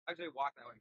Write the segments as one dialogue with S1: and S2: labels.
S1: Actually, walk that way.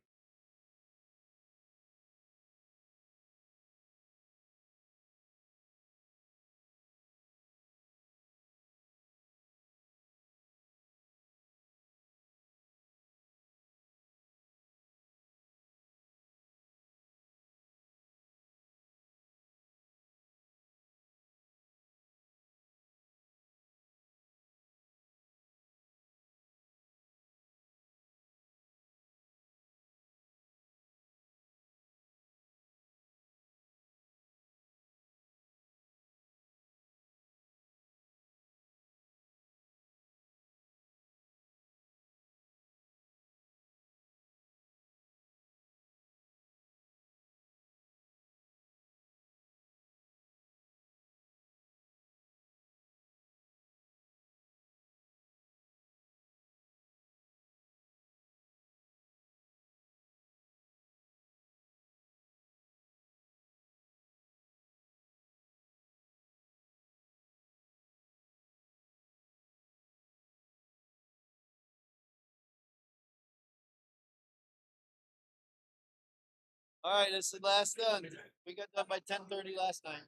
S1: All right, this is the last done. We got done by 10:30 last night.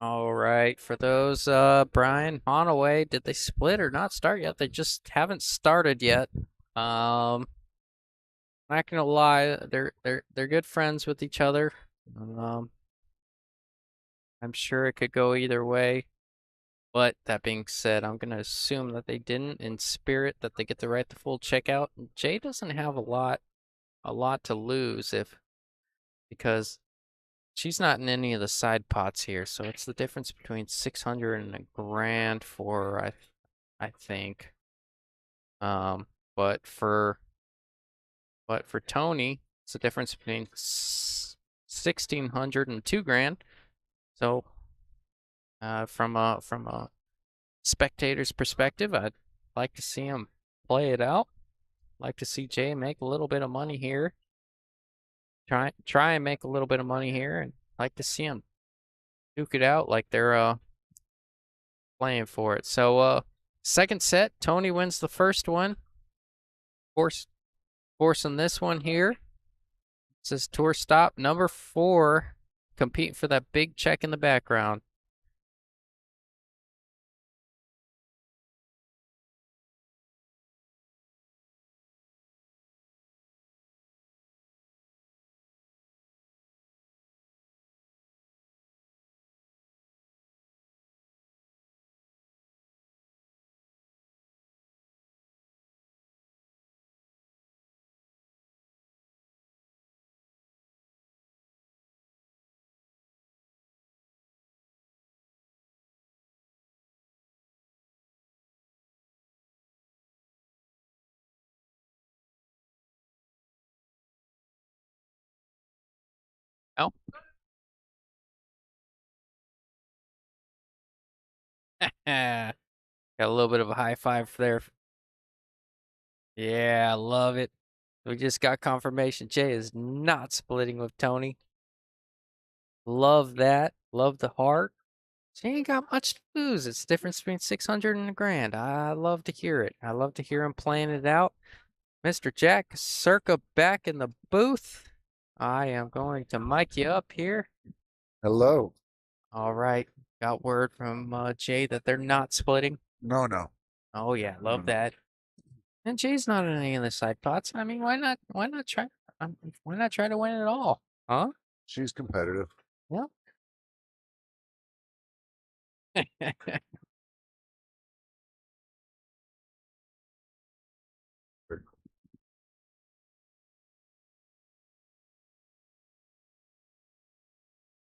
S2: All right, for those Brian Honaway, did they split or not start yet? They just haven't started yet. Not gonna lie, they're good friends with each other. Um, I'm sure it could go either way. But that being said, I'm gonna assume that they didn't in spirit that they get the right to full checkout. Jay doesn't have a lot to lose if because she's not in any of the side pots here, so it's the difference between 600 and a grand for I think. Um, but for Tony, it's the difference between 1,600 and 2 grand. So, from a spectator's perspective, I'd like to see him play it out. Like to see Jay make a little bit of money here. Try and make a little bit of money here, and like to see him duke it out like they're playing for it. So, second set, Tony wins the first one. Force forcing this one here. It says tour stop number 4, competing for that big check in the background. Oh, got a little bit of a high five there. Yeah, I love it. We just got confirmation Jay is not splitting with Tony. Love that. Love the heart. She ain't got much to lose. It's the difference between 600 and a grand. I love to hear it. I love to hear him playing it out. Mr. Jack Circa back in the booth. I am going to mic you up here.
S3: Hello.
S2: All right. Got word from Jay that they're not splitting.
S3: No, no,
S2: Oh yeah,
S3: no,
S2: love
S3: no.
S2: that. And Jay's not in any of the side pots. I mean, why not? Why not try? Why not try to win it all? Huh?
S3: She's competitive.
S2: Yep.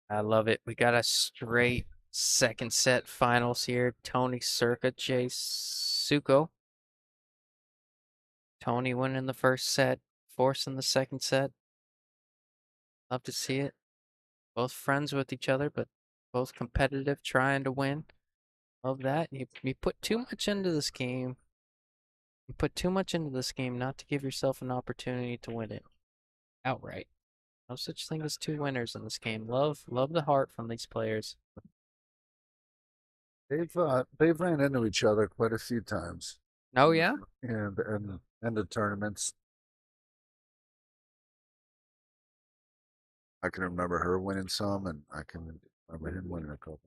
S2: I love it. We got a straight second set finals here. Tony Circa, Jay Suko. Tony winning the first set, forcing the second set. Love to see it. Both friends with each other, but both competitive, trying to win. Love that. You put too much into this game. You put too much into this game not to give yourself an opportunity to win it outright. No such thing as two winners in this game. Love the heart from these players.
S3: They've ran into each other quite a few times,
S2: Oh yeah?
S3: and the tournaments. I can remember her winning some, and I can remember him winning a couple.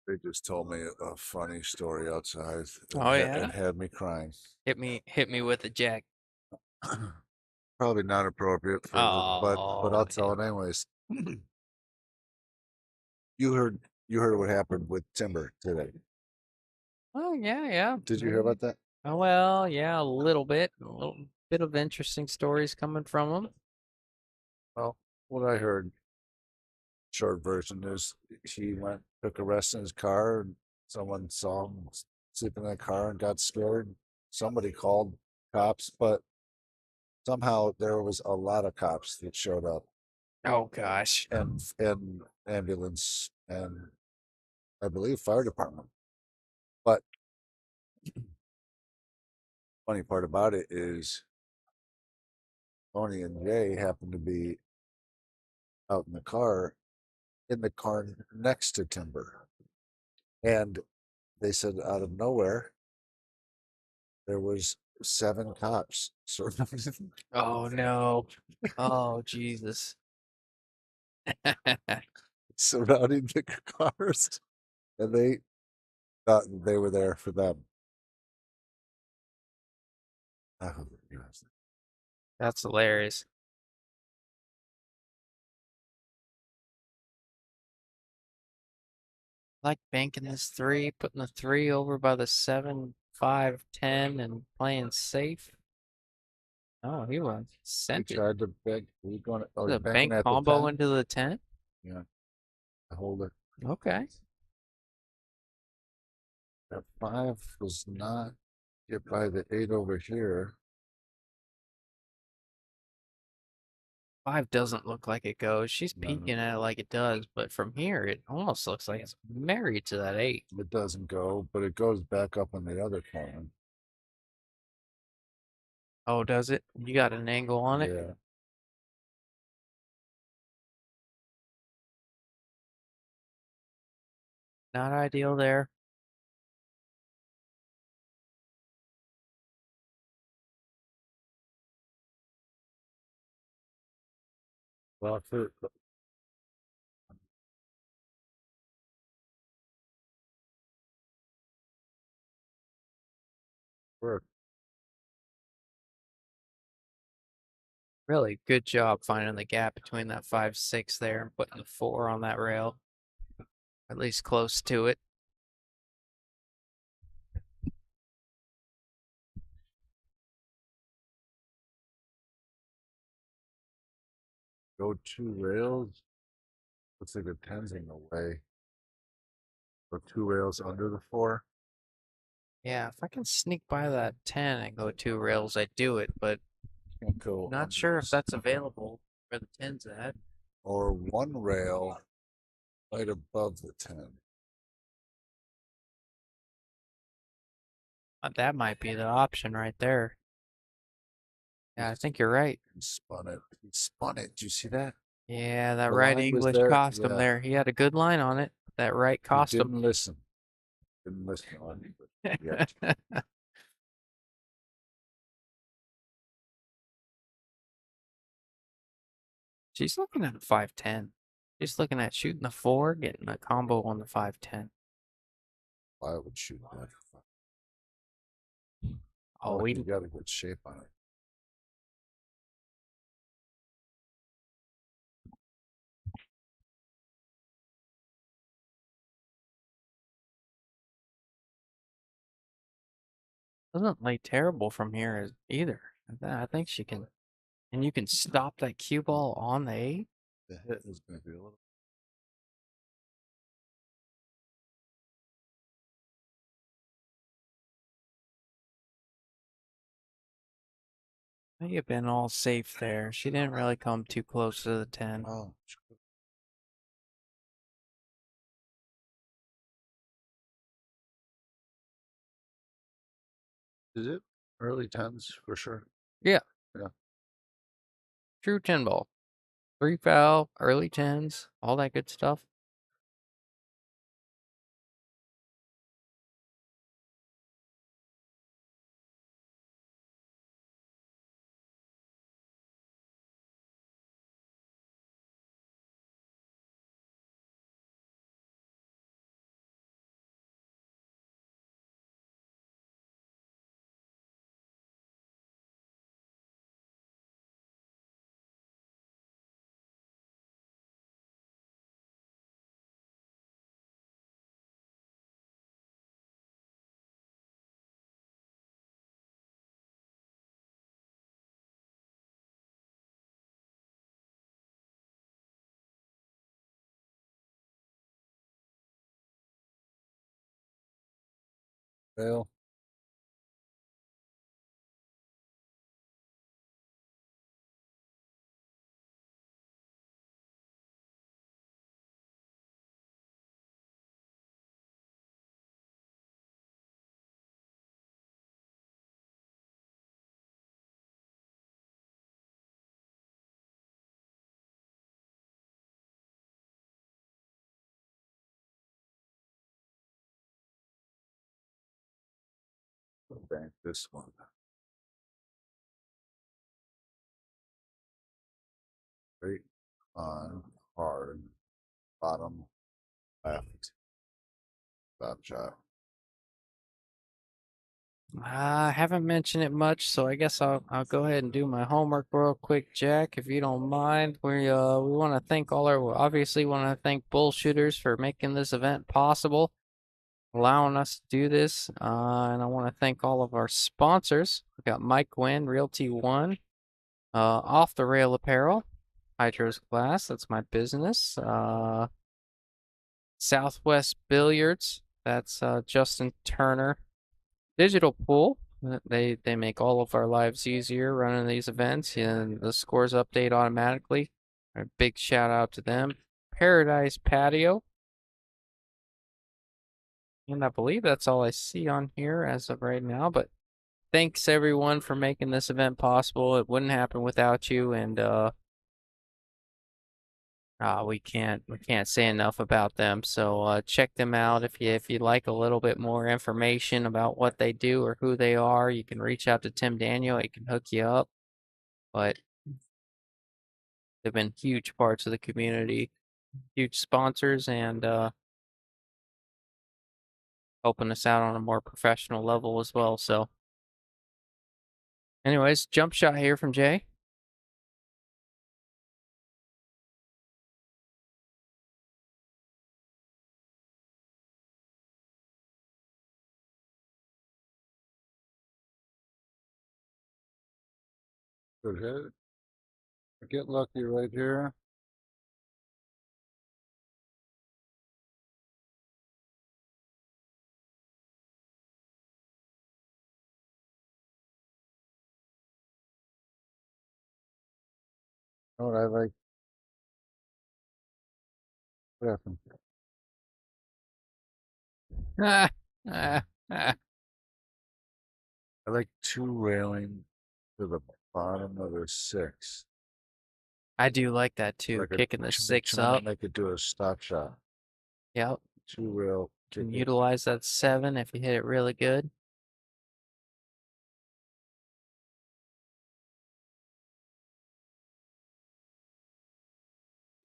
S3: They just told me a funny story outside
S2: Oh
S3: and
S2: yeah?
S3: had me crying.
S2: Hit me with a jack.
S3: Probably not appropriate for, but
S2: Oh
S3: I'll tell
S2: man.
S3: it anyways. You heard what happened with Timber today.
S2: Oh yeah, yeah.
S3: Did you hear about that?
S2: Oh, well, yeah, a little bit. A little bit of interesting stories coming from him.
S3: Well, what I heard, short version is he went took a rest in his car and someone saw him sleeping in the car and got scared. Somebody called cops, but somehow there was a lot of cops that showed up
S2: Oh gosh.
S3: and ambulance and I believe fire department. But funny part about it is Tony and Jay happened to be out in the car next to Timber. And they said out of nowhere there was 7 cops surrounding
S2: Oh no. Oh Jesus.
S3: surrounding the cars, and they thought they were there for them. Oh, yes.
S2: That's hilarious. Like banking this 3, putting the 3 over by the 7, 5, 10, and playing safe. Oh, he was
S3: We
S2: sent it.
S3: tried to beg. We going? Oh,
S2: The
S3: you're banking
S2: bank
S3: at the
S2: combo
S3: 10?
S2: into the 10.
S3: Yeah, I hold it.
S2: Okay.
S3: That 5 was not get by the 8 over here.
S2: 5 doesn't look like it goes. She's
S3: No,
S2: peeking at it like it does, but from here it almost looks like it's married to that 8.
S3: it doesn't go, but it goes back up on the other corner.
S2: Oh, does it? You got an angle on it?
S3: Yeah,
S2: Not ideal there.
S3: well, for work.
S2: Really good job finding the gap between that 5, 6 there and putting the 4 on that rail. At least close to it.
S3: Go 2 rails. Looks like the 10's in the way. Go 2 rails under the 4.
S2: Yeah, if I can sneak by that 10 and go 2 rails, I do it, but
S3: Can't go
S2: not
S3: under
S2: sure if
S3: this.
S2: that's available where the 10's at.
S3: Or 1 rail right above the 10.
S2: That might be the option right there. Yeah, I think you're right.
S3: He spun it. He spun it. Do you see that?
S2: Yeah, that
S3: The
S2: right
S3: line was
S2: English
S3: there.
S2: costume
S3: Yeah.
S2: there. He had a good line on it. That right
S3: He
S2: costume.
S3: didn't listen. Didn't listen on me, but yet.
S2: She's looking at a 5-10. She's looking at shooting the 4, getting a combo on the 5-10.
S3: I would shoot that.
S2: Oh,
S3: Look,
S2: we
S3: you got a good shape on it.
S2: doesn't lay terrible from here either. I think she can. And you can stop that cue ball on the 8.
S3: The hit is going to be a little.
S2: May have been all safe there. She didn't really come too close to the 10.
S3: Oh, is it early 10s for sure?
S2: Yeah.
S3: Yeah.
S2: True 10 ball. 3 foul, early 10s, all that good stuff.
S3: Well, bank this one. Right on hard bottom left. Stop shot.
S2: I haven't mentioned it much, so I guess I'll go ahead and do my homework real quick, Jack, if you don't mind. We want to thank we obviously want to thank Bullshooters for making this event possible, allowing us to do this. And I want to thank all of our sponsors. We got Mike Wynn, Realty One, Off the Rail Apparel, Hydro's Glass, that's my business. Southwest Billiards, that's Justin Turner. Digital Pool, they make all of our lives easier running these events, and the scores update automatically. A big shout out to them. Paradise Patio. And I believe that's all I see on here as of right now, but thanks everyone for making this event possible. It wouldn't happen without you, and we can't say enough about them. So check them out if you'd like a little bit more information about what they do or who they are. You can reach out to Tim Daniel. He can hook you up. But they've been huge parts of the community, huge sponsors, and helping us out on a more professional level as well. So, anyways, jump shot here from Jay.
S3: Good hit. Get lucky right here. Oh, I like. What happened? I like two railing to the bottom of the six.
S2: I do like that too,
S3: Like
S2: kicking the six up.
S3: They could do a stop shot.
S2: Yep.
S3: Two rail.
S2: Can utilize that 7 if you hit it really good.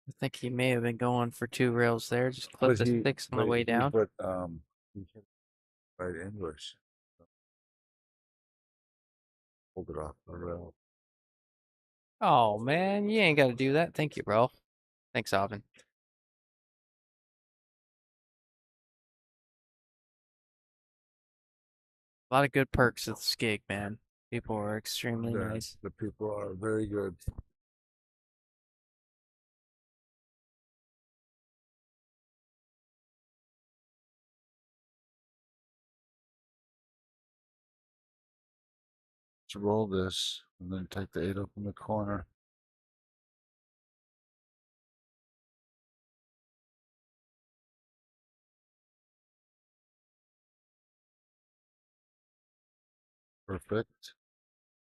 S2: I think he may have been going for 2 rails there. Just clip the 6 on the way down.
S3: But he hit right English. Hold it off the rail.
S2: Oh man, you ain't got to do that. Thank you, bro. Thanks, Alvin. A lot of good perks at the skig, man. People are extremely nice.
S3: The people are very good. Let's roll this and then take the 8 up in the corner. Perfect.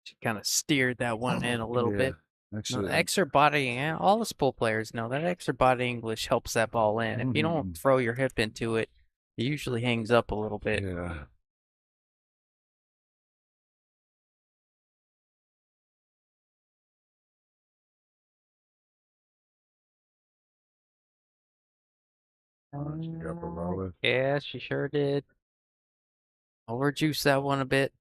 S2: She kind of steered that one in a little bit.
S3: Actually,
S2: The extra body, all the spool players know that extra body English helps that ball in. If you don't throw your hip into it, it usually hangs up a little bit.
S3: Yeah. She got below it.
S2: Yeah, she sure did. Overjuiced that one a bit.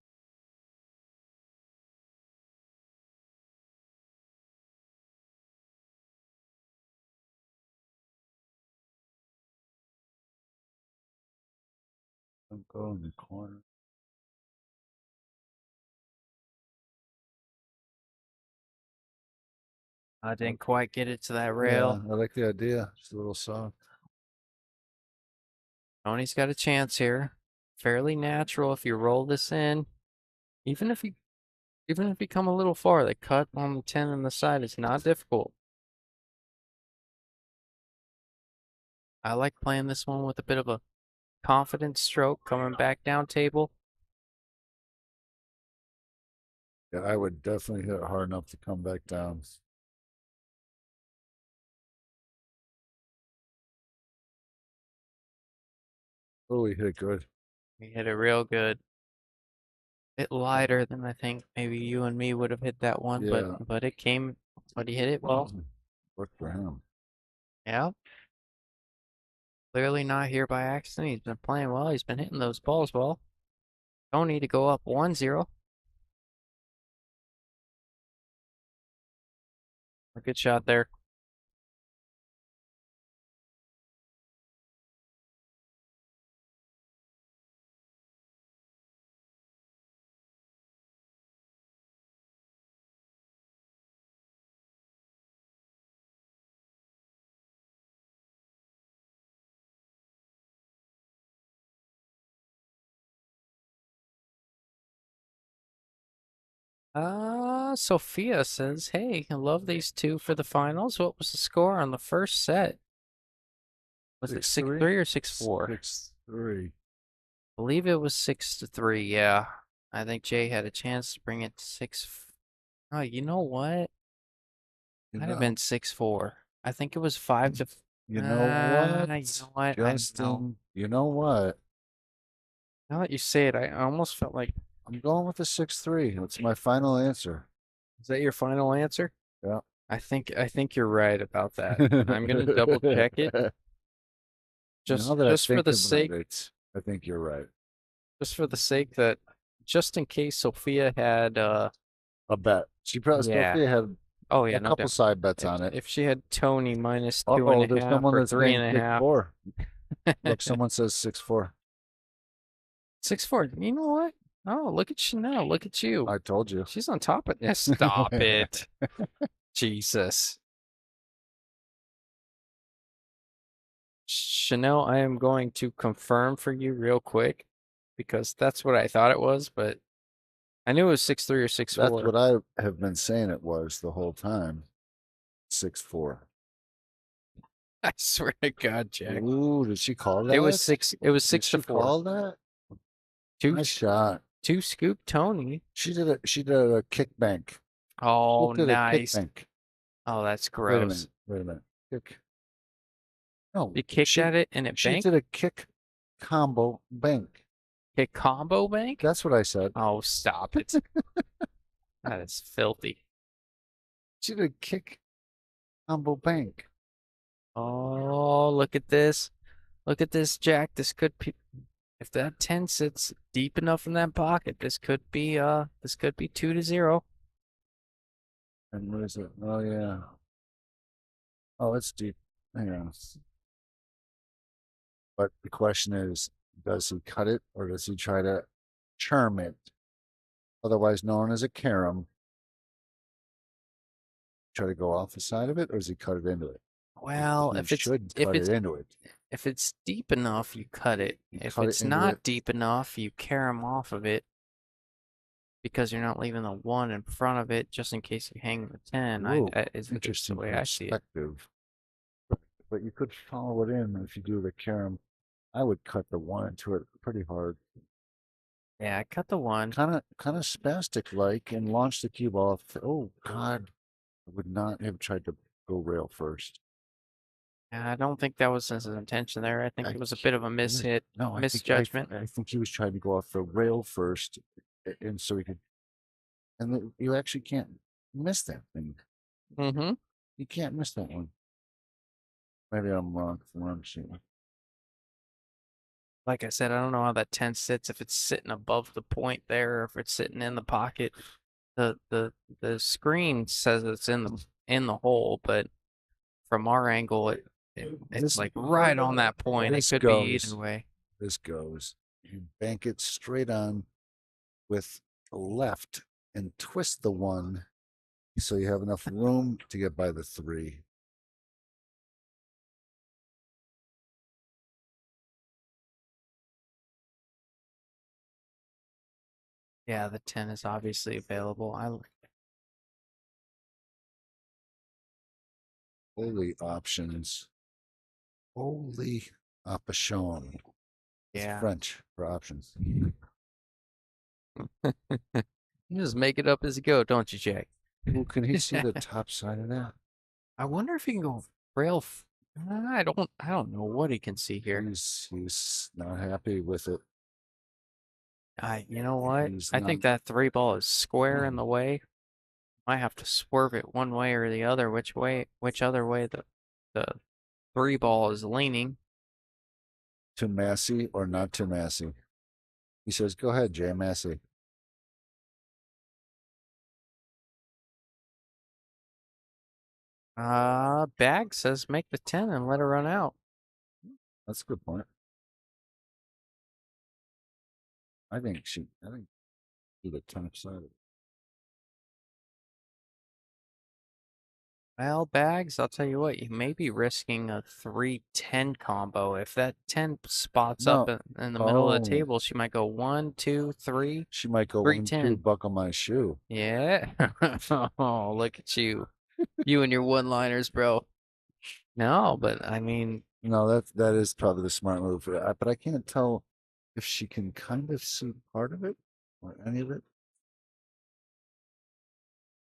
S3: Don't go in the corner.
S2: I didn't quite get it to that rail.
S3: Yeah, I like the idea. It's a little soft.
S2: Tony's got a chance here. Fairly natural if you roll this in. Even if you come a little far, the cut on the 10 on the side is not difficult. I like playing this one with a bit of a confident stroke coming back down table.
S3: Yeah, I would definitely hit it hard enough to come back down. Oh, he hit it good.
S2: He hit it real good. bit lighter than I think maybe you and me would have hit that one,
S3: Yeah.
S2: but it came, but he hit it well.
S3: Worked for him.
S2: Yeah. Clearly not here by accident. He's been playing well. He's been hitting those balls well. Don't need to go up 1-0. A good shot there. Sophia says, hey, I love these two for the finals. What was the score on the first set? Was it 6-3 or 6-4?
S3: 6-3.
S2: I believe it was 6-3, yeah. I think Jay had a chance to bring it to 6. Oh, you know what? Might have been 6-4. I think it was 5 to.
S3: You know what?
S2: You know what?
S3: Justin, you know what?
S2: Now that you say it, I almost felt like.
S3: I'm going with the 6-3. It's my final answer.
S2: Is that your final answer?
S3: Yeah.
S2: I think you're right about that. I'm gonna double check it. Just
S3: now that
S2: just
S3: I
S2: for
S3: think
S2: the
S3: about
S2: sake,
S3: it, I think you're right.
S2: just for the sake that, just in case Sophia had
S3: A bet. She probably
S2: yeah.
S3: Sophia had
S2: Oh yeah,
S3: a
S2: no
S3: couple
S2: doubt.
S3: side bets on it.
S2: If she had Tony minus
S3: Oh,
S2: 2.5
S3: there's someone
S2: or
S3: that's saying
S2: 3.5.
S3: 6-4. Look, someone says 6-4.
S2: 6-4. You know what? Oh, look at Chanel. Look at you.
S3: I told you.
S2: She's on top of it. Stop it. Jesus. Chanel, I am going to confirm for you real quick because that's what I thought it was, but I knew it was 6-3 or 6-4.
S3: That's what I have been saying it was the whole time. 6-4.
S2: I swear to God, Jack.
S3: Ooh, did she call that?
S2: It was 6. It was
S3: Did
S2: 6
S3: she
S2: to 4.
S3: call that?
S2: Two
S3: Nice shot.
S2: two scoop Tony.
S3: She did a kick bank.
S2: Oh,
S3: Did
S2: nice.
S3: a kick bank.
S2: Oh, that's
S3: Wait a
S2: gross.
S3: minute. Wait a minute. Kick. No,
S2: You kicked at it and it
S3: she
S2: banked?
S3: did a kick combo bank.
S2: Kick combo bank?
S3: That's what I said.
S2: Oh, stop it. That is filthy.
S3: She did a kick combo bank.
S2: Oh, look at this. Look at this, Jack. This could be, if that 10 sits deep enough in that pocket, this could be 2-0.
S3: And what is it? Oh yeah. Oh, it's deep. Hang on. But the question is, does he cut it or does he try to charm it? Otherwise known as a carom. Try to go off the side of it, or does he cut it into it?
S2: Well,
S3: He
S2: if it's
S3: should
S2: if
S3: cut
S2: it's
S3: it into it.
S2: if it's deep enough, you cut it. If
S3: cut it
S2: it's
S3: into
S2: not
S3: it.
S2: deep enough, you carom off of it because you're not leaving the 1 in front of it just in case you hang the 10.
S3: Ooh,
S2: Is the
S3: interesting
S2: way I see it.
S3: perspective. But you could follow it in if you do the carom. I would cut the 1 into it pretty hard.
S2: Yeah, I cut the 1.
S3: Kind of spastic like, and launch the cube off. Oh God, I would not have tried to go rail first.
S2: I don't think that was his intention there. I think it was a bit of a mishit,
S3: No,
S2: misjudgment.
S3: I think he was trying to go off the rail first, and so he could. And you actually can't miss that thing.
S2: Mm-hmm.
S3: You can't miss that one. Maybe I'm wrong.
S2: Like I said, I don't know how that 10 sits, if it's sitting above the point there or if it's sitting in the pocket. The screen says it's in the hole, but from our angle it's like right on that point. It could be either way.
S3: This goes. You bank it straight on with the left and twist the 1 so you have enough room to get by the 3.
S2: Yeah, the 10 is obviously available. I like it.
S3: Holy options. Holy option.
S2: Yeah.
S3: It's French for options.
S2: You just make it up as you go, don't you, Jack?
S3: Well, can he see the top side of that?
S2: I wonder if he can go rail. I don't know what he can see here.
S3: He's not happy with it.
S2: You know what?
S3: He's
S2: I think
S3: not-
S2: that 3 ball is square in the way. Might have to swerve it one way or the other. Which other way the 3 ball is leaning.
S3: Too Massey or not too Massey? He says, "Go ahead, Jay Massey."
S2: Bag says make the 10 and let her run out.
S3: That's a good point. I think she do the 10 sided.
S2: Well, Bags, I'll tell you what, you may be risking a 3-10 combo. If that 10 spots up
S3: No.
S2: in the middle of the
S3: Oh.
S2: table, she might go 1, 2, 3.
S3: She might go
S2: 3,
S3: 1, 2,
S2: 10.
S3: buckle my shoe.
S2: Yeah. Oh, look at you. You and your one-liners, bro. No, but I mean,
S3: No, that is probably the smart move. But I can't tell if she can kind of see part of it or any of it.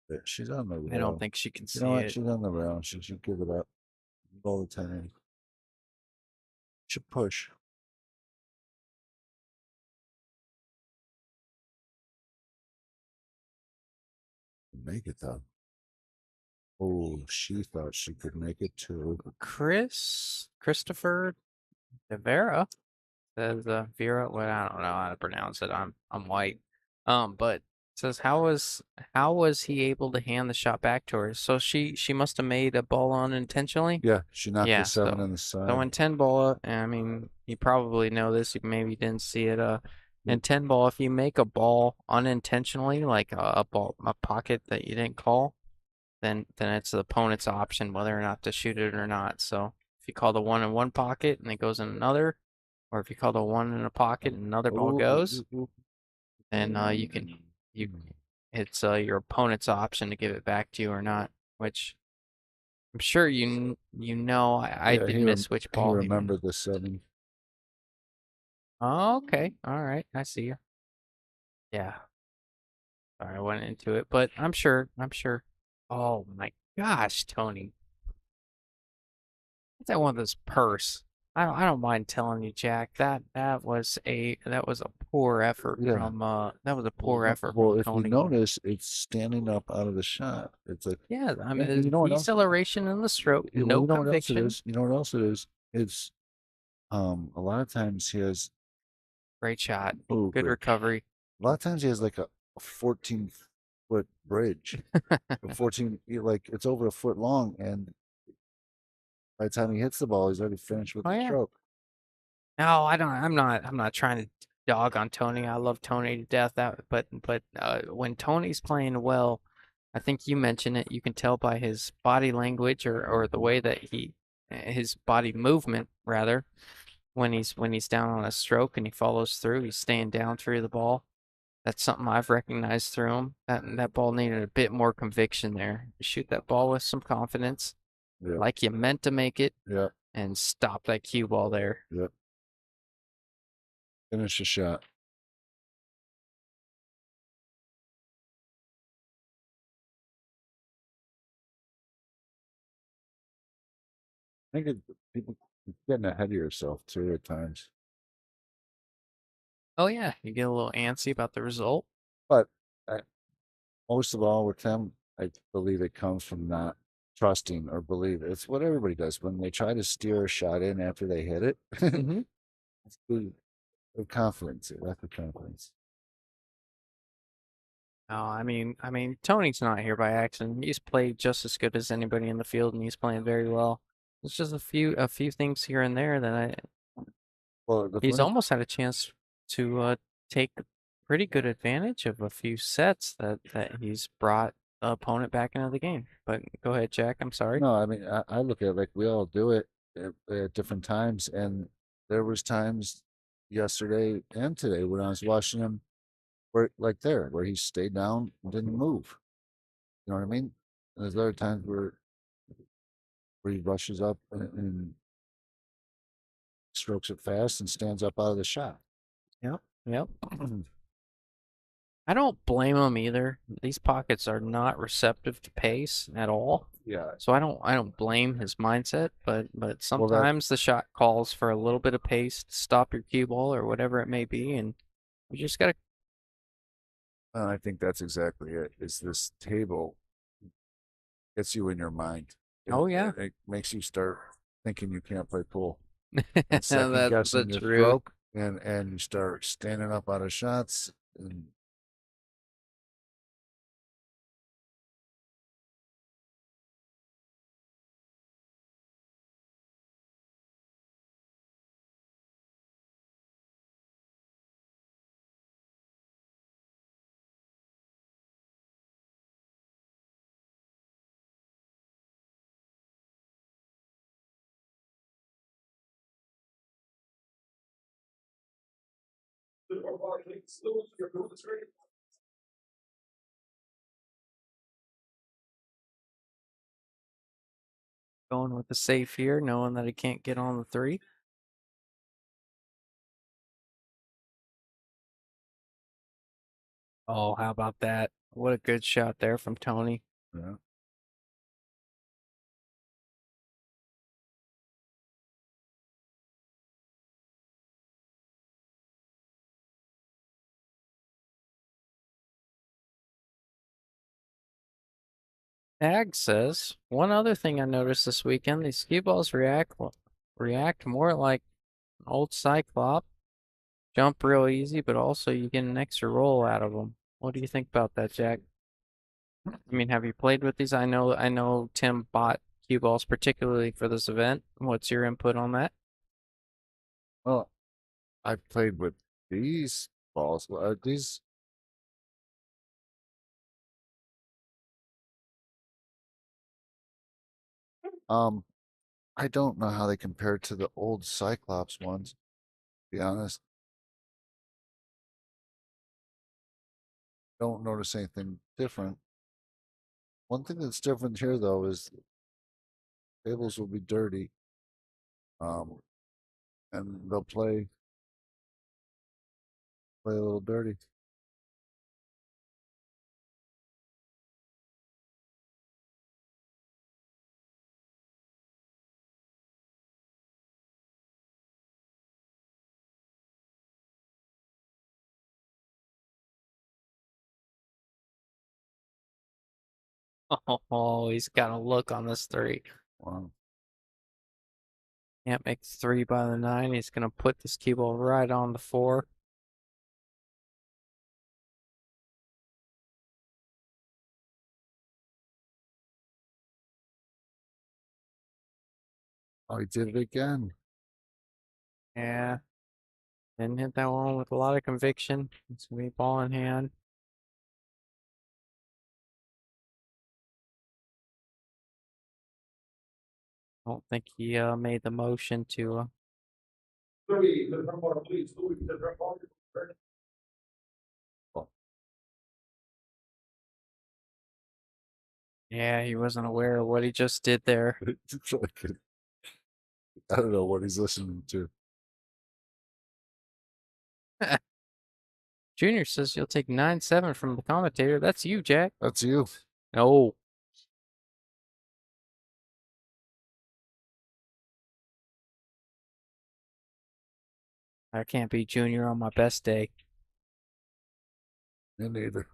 S3: But she's on the rail.
S2: I don't think she can see
S3: You know what?
S2: it.
S3: She's on the rail. She should give it up. Roll the 10 in. Should push. Make it though. Oh, she thought she could make it too.
S2: Christopher De Vera says Vera. Well, I don't know how to pronounce it. I'm white. But says how was he able to hand the shot back to her? So she must have made a ball unintentionally.
S3: Yeah, she knocked
S2: Yeah,
S3: the 7
S2: so-
S3: on the side.
S2: So in 10 ball, I mean, you probably know this. You maybe didn't see it. In 10 ball, if you make a ball unintentionally, like a pocket that you didn't call, then it's the opponent's option whether or not to shoot it or not. So if you call the one in one pocket and it goes in another, or if you call the one in a pocket and another ball goes, then it's your opponent's option to give it back to you or not. Which I'm sure you know. I
S3: Yeah,
S2: did
S3: he
S2: miss which ball.
S3: He remembered the 7.
S2: Oh, okay, all right, I see you. Yeah, sorry, I went into it, but I'm sure. Oh my gosh, Tony. That one this purse. I don't mind telling you, Jack. That was a poor effort
S3: Yeah.
S2: from that was a poor effort.
S3: Well,
S2: from
S3: if you
S2: Tony.
S3: notice, it's standing up out of the shot. It's like,
S2: Yeah, I mean,
S3: and you know what else?
S2: deceleration in the stroke,
S3: Well,
S2: no
S3: you know what else it
S2: conviction.
S3: is? You know what else it is? It's a lot of times he has
S2: Great shot,
S3: oh,
S2: good
S3: great.
S2: recovery.
S3: A lot of times he has like a 14-foot bridge. A 14, like it's over a foot long, and by the time he hits the ball, he's already finished with
S2: Oh,
S3: the
S2: yeah.
S3: stroke.
S2: No, I don't. I'm not trying to dog on Tony. I love Tony to death. But when Tony's playing well, I think you mentioned it. You can tell by his body language or the way that his body movement rather, when he's down on a stroke and he follows through. He's staying down through the ball. That's something I've recognized through him. That ball needed a bit more conviction there. You shoot that ball with some confidence,
S3: Yeah.
S2: like you meant to make it,
S3: Yeah.
S2: and stop that cue ball there.
S3: Yeah. Finish the shot. I think people getting ahead of yourself too at times.
S2: Oh yeah, you get a little antsy about the result.
S3: But most of all with them, I believe it comes from not trusting or believe. It's what everybody does when they try to steer a shot in after they hit it.
S2: Mm-hmm.
S3: It's the confidence, lack of confidence.
S2: No, I mean, Tony's not here by accident. He's played just as good as anybody in the field, and he's playing very well. It's just a few things here and there that
S3: Well,
S2: he's almost had a chance to take pretty good advantage of a few sets that he's brought the opponent back into the game. But go ahead, Jack. I'm sorry.
S3: No, I mean, I look at it like we all do it at different times, and there was times yesterday and today when I was watching him where he stayed down and didn't move. You know what I mean? And there's other times where he rushes up and strokes it fast and stands up out of the shot.
S2: Yep. I don't blame him either. These pockets are not receptive to pace at all.
S3: Yeah.
S2: So I don't blame his mindset, but sometimes the shot calls for a little bit of pace to stop your cue ball or whatever it may be, and We just gotta.
S3: And I think that's exactly it. Is this table gets you in your mind.
S2: Oh, yeah.
S3: It makes you start thinking you can't play pool and second
S2: That's the
S3: guessing your
S2: truth.
S3: stroke, and you start standing up out of shots. And
S2: Going with the safe here, knowing that he can't get on the 3. Oh, how about that? What a good shot there from Tony.
S3: yeah.
S2: Ag says, one other thing I noticed this weekend, these skee balls react more like an old Cyclop. Jump real easy, but also you get an extra roll out of them. What do you think about that, Jack? I mean, have you played with these? I know Tim bought cue balls particularly for this event. What's your input on that?
S3: Well, I've played with these balls. Um, I don't know how they compare to the old Cyclops ones, to be honest. Don't notice anything different. One thing that's different here, though, is tables will be dirty. And they'll play a little dirty.
S2: Oh, he's got a look on this 3.
S3: Wow.
S2: Can't make 3 by the 9. He's gonna put this cue ball right on the 4.
S3: Oh, he did it again.
S2: Yeah. Didn't hit that one with a lot of conviction. It's gonna be ball in hand. I don't think he made the motion to. Yeah, he wasn't aware of what he just did there.
S3: It's like, I don't know what he's listening to.
S2: Junior says you'll take 9-7 from the commentator. That's you, Jack.
S3: That's you.
S2: No. I can't be Junior on my best day.
S3: Me neither.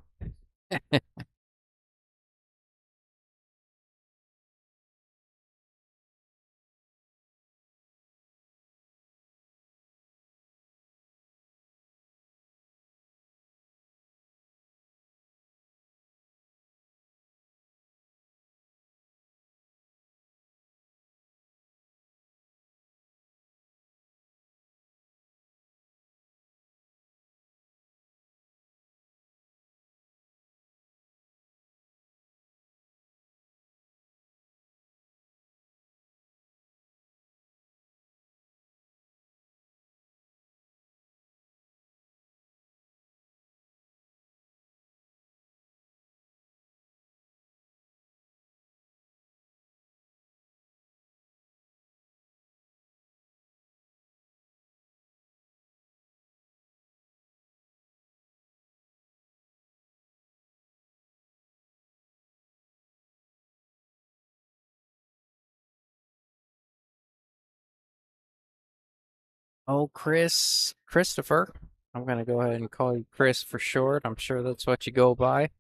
S2: Oh, Christopher. I'm gonna go ahead and call you Chris for short. I'm sure that's what you go by.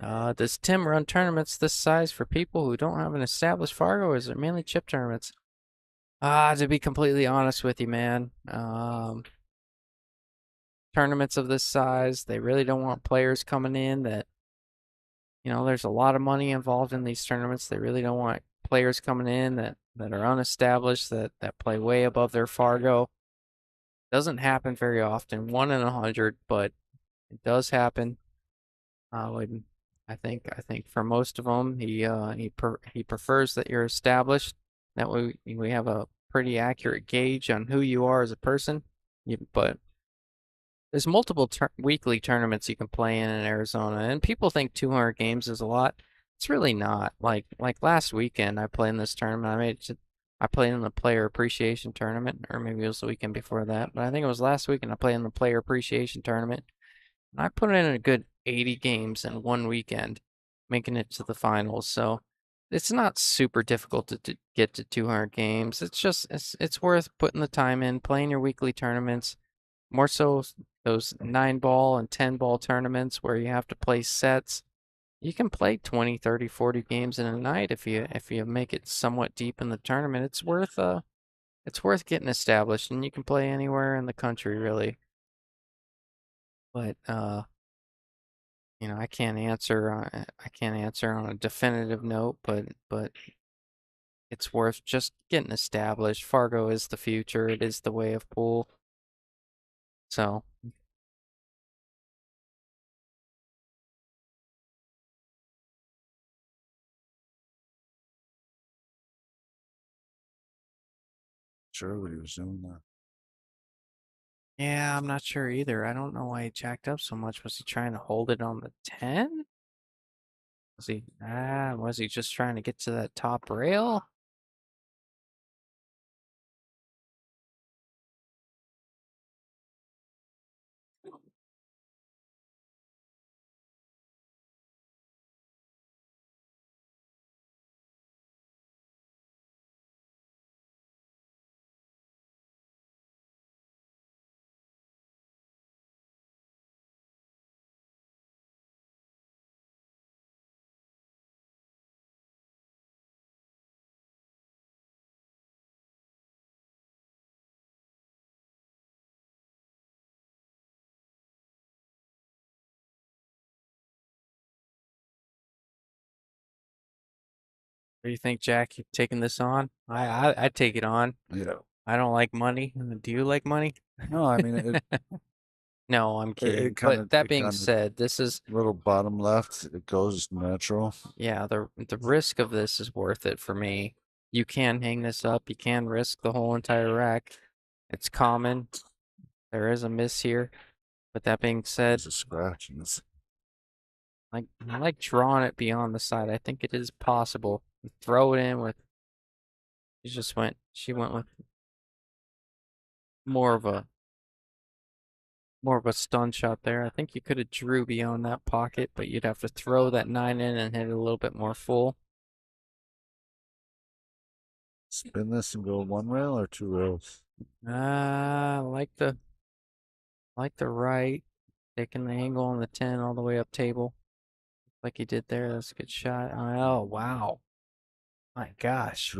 S2: Does Tim run tournaments this size for people who don't have an established Fargo, or is it mainly chip tournaments? To be completely honest with you, man, tournaments of this size, they really don't want players coming in that, there's a lot of money involved in these tournaments. They really don't want players coming in that are unestablished, that play way above their Fargo. Doesn't happen very often, 1 in 100, but it does happen. I think for most of them, he prefers that you're established. That way we have a pretty accurate gauge on who you are as a person. But there's multiple weekly tournaments you can play in Arizona, and people think 200 games is a lot. It's really not. Like last weekend, I played in this tournament. I played in the player appreciation tournament, or maybe it was the weekend before that. But I think it was last weekend. I played in the player appreciation tournament. I put in a good 80 games in one weekend, making it to the finals. So it's not super difficult to get to 200 games. It's just it's worth putting the time in, playing your weekly tournaments. More so those 9-ball and 10-ball tournaments where you have to play sets. You can play 20, 30, 40 games in a night if you make it somewhat deep in the tournament. It's worth getting established, and you can play anywhere in the country really. But I can't answer on a definitive note, but it's worth just getting established. Fargo is the future. It is the way of pool. So
S3: Sure, what he was doing there.
S2: yeah, I'm not sure either. I don't know why he jacked up so much. Was he trying to hold it on the 10? Was he just trying to get to that top rail? What do you think, Jack? You taking this on? I'd take it on.
S3: Yeah.
S2: I don't like money. Do you like money?
S3: No, I mean
S2: No, I'm kidding.
S3: it kind
S2: But
S3: of
S2: that being said, this is
S3: little bottom left. It goes natural.
S2: yeah, the risk of this is worth it for me. You can hang this up. You can risk the whole entire rack. It's common. There is a miss here. But that being said,
S3: It's a scratch. And it's,
S2: I like drawing it beyond the side. I think it is possible. Throw it in with she went with more of a stun shot there. I think you could have drew beyond that pocket, but you'd have to throw that 9 in and hit it a little bit more full.
S3: spin this and go one rail or two rails.
S2: I like the right, taking the angle on the 10 all the way up table, like he did there. That's a good shot. Oh wow, my gosh,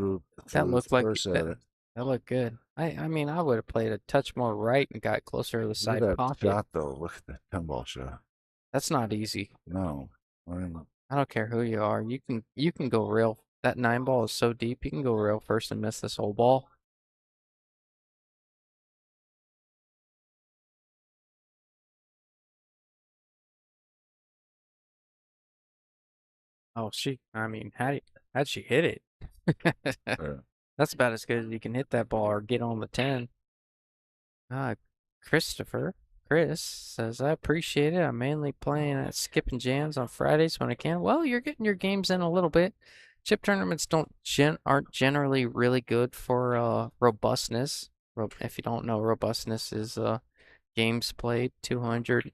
S2: that looked like
S3: first at it.
S2: that looked good. I mean, I would have played a touch more right and got closer to the
S3: Look
S2: side
S3: at that
S2: pocket.
S3: shot though. Look at that pinball shot.
S2: That's not easy.
S3: No, I mean,
S2: I don't care who you are. You can go real. That 9-ball is so deep. You can go real first and miss this whole ball. Oh, I mean, how'd she hit it? That's about as good as you can hit that ball or get on the 10. Uh, Chris says, I appreciate it. I'm mainly playing at Skipping Jams on Fridays when I can. Well, you're getting your games in a little bit. Chip tournaments aren't generally really good for robustness. If you don't know, robustness is games played 200.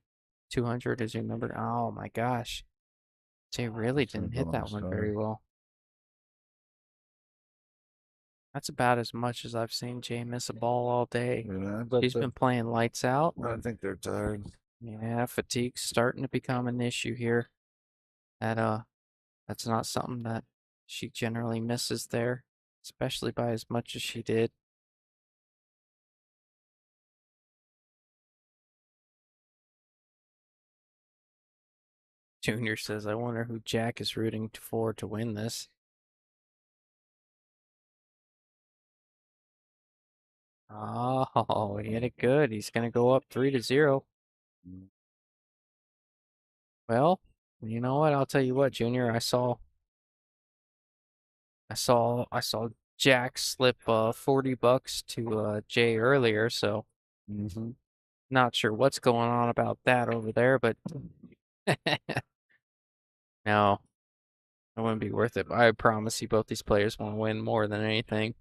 S2: 200 is your number. Oh my gosh. Jay really didn't hit that one very well. That's about as much as I've seen Jay miss a ball all day.
S3: Yeah, but
S2: She's been playing lights out.
S3: I think they're tired.
S2: Yeah, fatigue's starting to become an issue here. That's not something that she generally misses there, especially by as much as she did. Junior says, I wonder who Jack is rooting for to win this. Oh, he hit it good. He's going to go up 3-0. Well, you know what? I'll tell you what, Junior. I saw Jack slip $40 to Jay earlier, so not sure what's going on about that over there, but no, it wouldn't be worth it. I promise you, both these players want to win more than anything.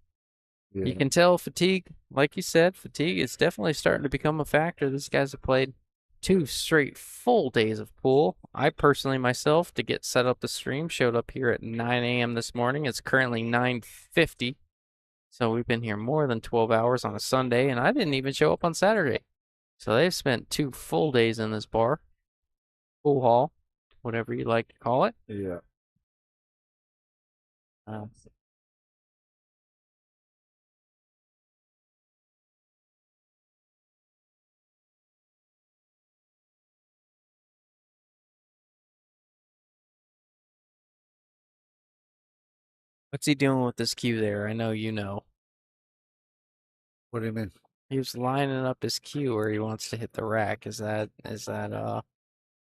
S3: Yeah.
S2: You can tell fatigue, like you said, fatigue is definitely starting to become a factor. These guys have played 2 straight full days of pool. I personally myself, to get set up the stream, showed up here at 9 a.m. this morning. It's currently 9:50. So we've been here more than 12 hours on a Sunday, and I didn't even show up on Saturday. So they've spent 2 full days in this bar, pool hall, whatever you like to call it.
S3: Yeah.
S2: What's he doing with this cue there? I know you know.
S3: What do you mean?
S2: He was lining up his cue where he wants to hit the rack. Is that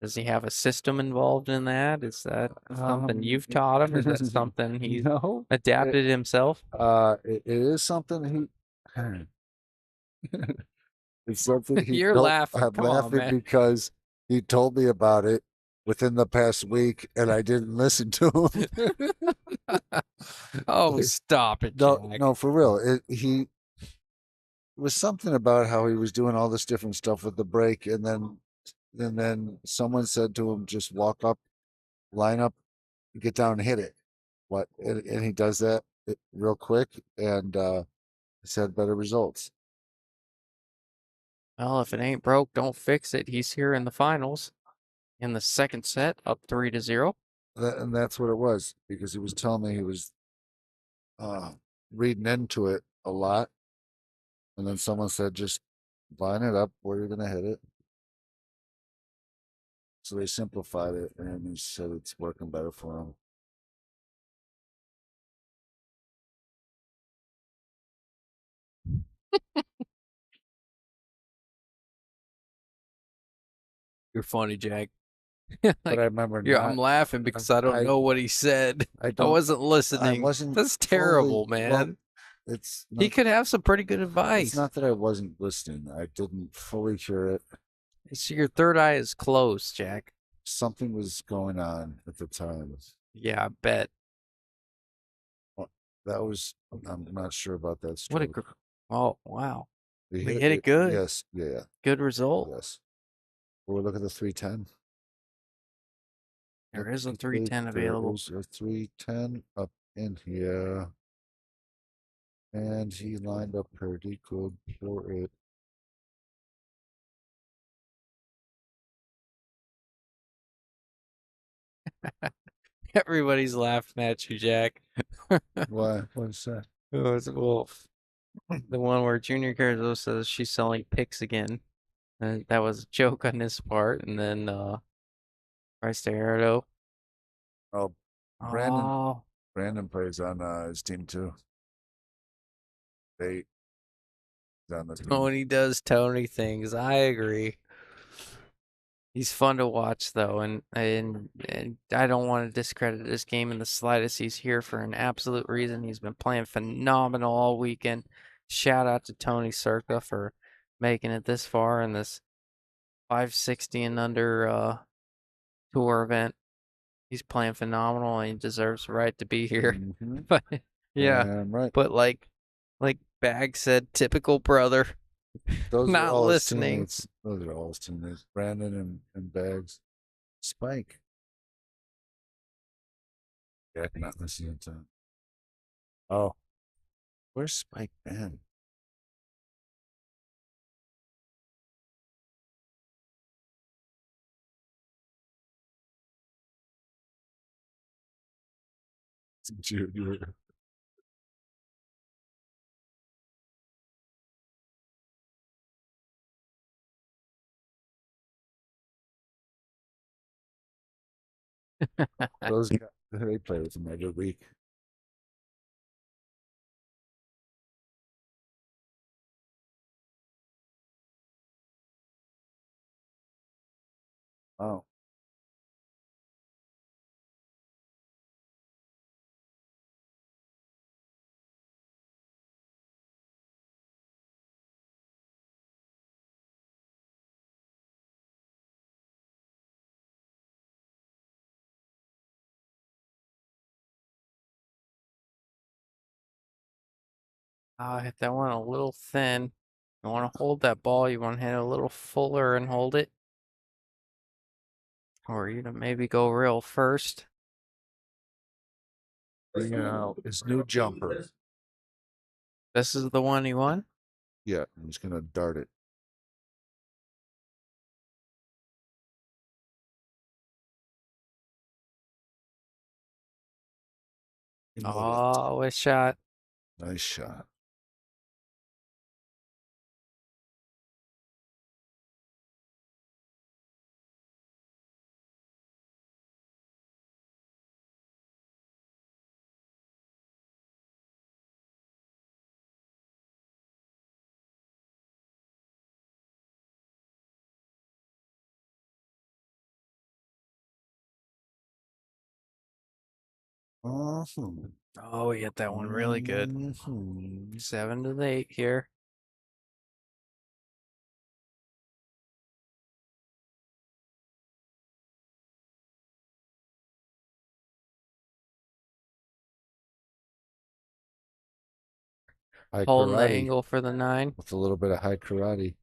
S2: does he have a system involved in that? Is that something you've taught him? Is that something he's
S3: No,
S2: adapted himself?
S3: it is something he. It's something he.
S2: You're
S3: told-
S2: laughing.
S3: I'm
S2: Come on,
S3: laughing
S2: man.
S3: because he told me about it within the past week, and I didn't listen to him.
S2: Oh, stop it,
S3: No,
S2: Jack.
S3: no, for real. He was something about how he was doing all this different stuff with the break, and then someone said to him, "Just walk up, line up, get down, and hit it." What? And he does that real quick, and he's had better results.
S2: Well, if it ain't broke, don't fix it. He's here in the finals. In the second set, up 3-0.
S3: And that's what it was, because he was telling me he was reading into it a lot, and then someone said, "Just line it up where you're gonna hit it." So they simplified it, and he said it's working better for him.
S2: You're funny, Jack.
S3: But I remember
S2: I'm laughing because I don't know what he said. I
S3: don't.
S2: wasn't
S3: I
S2: listening.
S3: wasn't.
S2: That's terrible,
S3: fully-
S2: man.
S3: well, it's
S2: He
S3: not,
S2: could have some pretty good advice.
S3: it's not that I wasn't listening. I didn't fully hear it.
S2: It's your third eye is closed, Jack.
S3: Something was going on at the time.
S2: Yeah, I bet.
S3: That was. I'm not sure about that
S2: What a
S3: stroke.
S2: oh wow.
S3: We
S2: hit it good.
S3: Yes. Yeah.
S2: Good result.
S3: Yes. We'll look at the 310.
S2: There is a 310 available.
S3: There's a 310 up in here. And he lined up pretty good for it.
S2: Everybody's laughing at you, Jack.
S3: Why? What's that?
S2: Oh, it's Wolf. The one where Junior Carrizo says she's selling pics again. And that was a joke on his part. And then Bryce DeHardo.
S3: Oh, Brandon.
S2: Oh,
S3: Brandon plays on his team too. He's on the team.
S2: Tony does Tony things. I agree. He's fun to watch though, and I don't want to discredit this game in the slightest. He's here for an absolute reason. He's been playing phenomenal all weekend. Shout out to Tony Circa for making it this far in this 560 and under tour event. He's playing phenomenal and he deserves the right to be here.
S3: Mm-hmm.
S2: But yeah,
S3: Right.
S2: but like Bag said, typical brother.
S3: Those
S2: Not
S3: are all
S2: listening.
S3: His teammates. Those are all his teammates. Brandon and Bags. Spike. Yeah, not listening to him. Oh. Where's Spike been? Junior. Those guys, they play with him every week. Oh,
S2: Hit that one a little thin. You want to hold that ball. You want to hit it a little fuller and hold it. Or you to maybe go real first.
S3: bringing out his new jumper.
S2: This is the one he won?
S3: Yeah, he's gonna dart it.
S2: Oh, a shot.
S3: Nice shot. Mhm.
S2: Oh, he hit that one really good.
S3: Mhm.
S2: 7-8 here.
S3: High
S2: Holding the
S3: karate
S2: angle for the 9.
S3: with a little bit of high karate.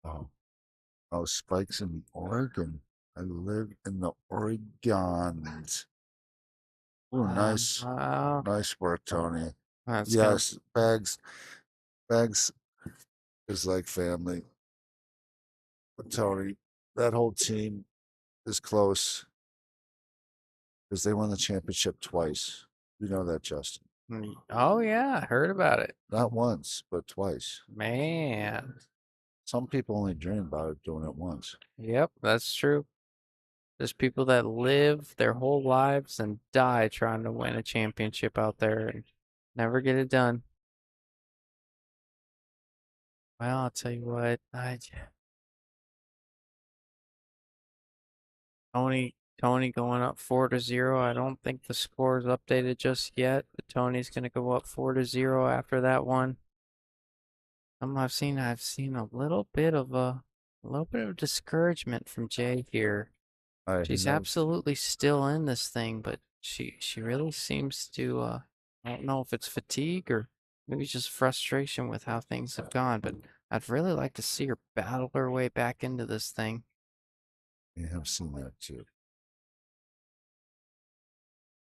S3: Oh, oh, Spike's in Oregon. I live in the Oregons. Oh, nice,
S2: Wow.
S3: nice work, Tony.
S2: That's
S3: Yes, Bags is like family. But Tony, that whole team is close because they won the championship twice. You know that, Justin.
S2: Oh, yeah. I heard about it.
S3: Not once, but twice.
S2: Man.
S3: Some people only dream about it doing it once.
S2: Yep, that's true. There's people that live their whole lives and die trying to win a championship out there and never get it done. Well, I'll tell you what, Tony going up 4-0. I don't think the score is updated just yet, but Tony's gonna go up 4-0 after that one. I've seen a little bit of discouragement from Jay here. She's absolutely still in this thing, but she really seems to I don't know if it's fatigue or maybe just frustration with how things have gone, but I'd really like to see her battle her way back into this thing.
S3: Yeah, I've seen that too.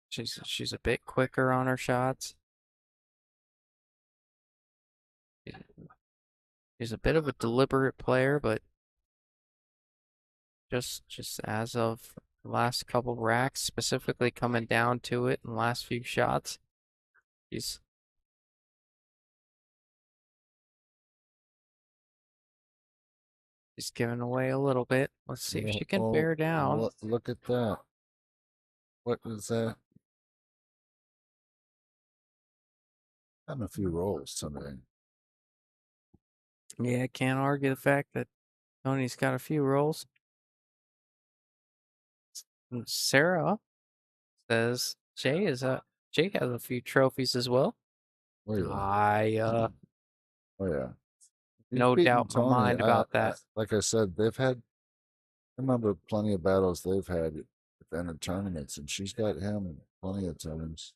S2: She's a bit quicker on her shots. She's a bit of a deliberate player, but just as of the last couple racks, specifically coming down to it in the last few shots, she's giving away a little bit. Let's see if she can bear down.
S3: Look at that. What is that? Having a few rolls today.
S2: Yeah, can't argue the fact that Tony's got a few rolls. And Sarah says Jay has a few trophies as well.
S3: Oh yeah.
S2: I
S3: Oh yeah. He's
S2: no
S3: beaten
S2: doubt in my
S3: Tony.
S2: mind about that.
S3: Like I said, they've had. I remember plenty of battles they've had within the tournaments, and she's got him plenty of times.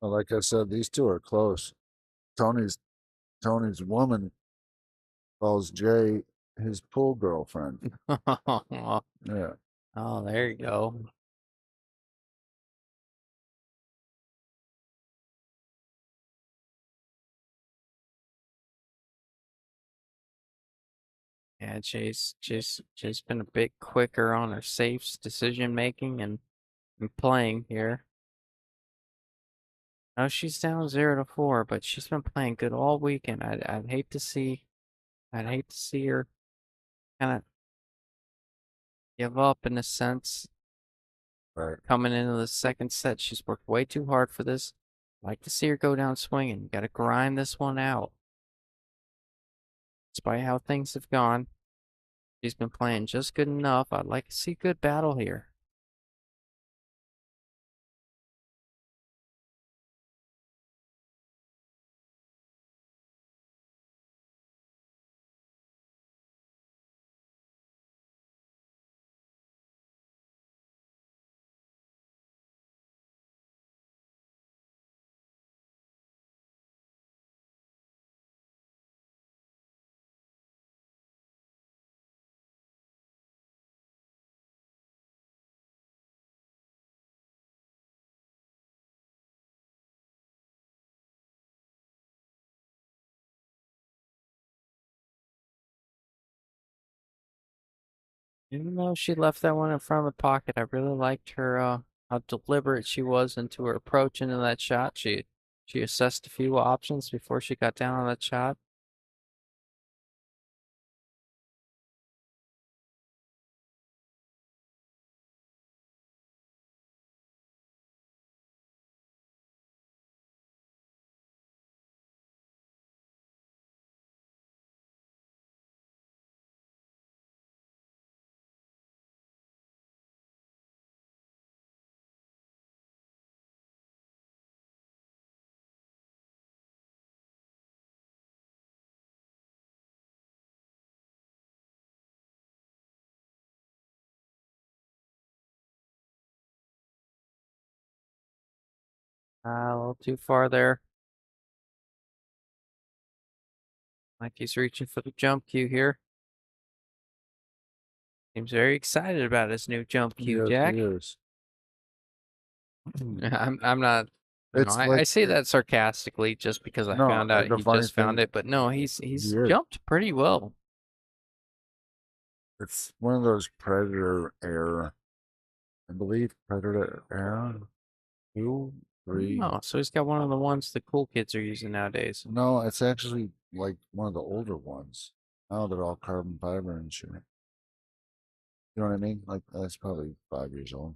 S3: But like I said, these two are close. Tony's Tony's woman calls Jay his pool girlfriend.
S2: Oh,
S3: Yeah.
S2: there you go. Yeah, Jay's been a bit quicker on her safes decision making and playing here. Now she's down 0-4, but she's been playing good all weekend. I'd hate to see her kind of give up in a sense.
S3: Right.
S2: Coming into the second set, she's worked way too hard for this. I'd like to see her go down swinging. You got to grind this one out. Despite how things have gone, she's been playing just good enough. I'd like to see a good battle here. Even though she left that one in front of the pocket, I really liked her how deliberate she was into her approach into that shot. She assessed a few options before she got down on that shot. A little too far there. Like he's reaching for the jump cue here. Seems very excited about his new jump cue,
S3: Yes,
S2: Jack.
S3: he is.
S2: I'm not.
S3: It's
S2: I
S3: like
S2: say that sarcastically just because I
S3: no.
S2: found out
S3: The
S2: he
S3: funny
S2: just found
S3: thing,
S2: it, but no, he's
S3: he is.
S2: jumped pretty well.
S3: It's one of those Predator era. I believe Predator era 2, 3.
S2: Oh, so he's got one of the ones the cool kids are using nowadays.
S3: No, it's actually like one of the older ones. Now they're all carbon fiber and shit. You know what I mean? Like that's probably 5 years old.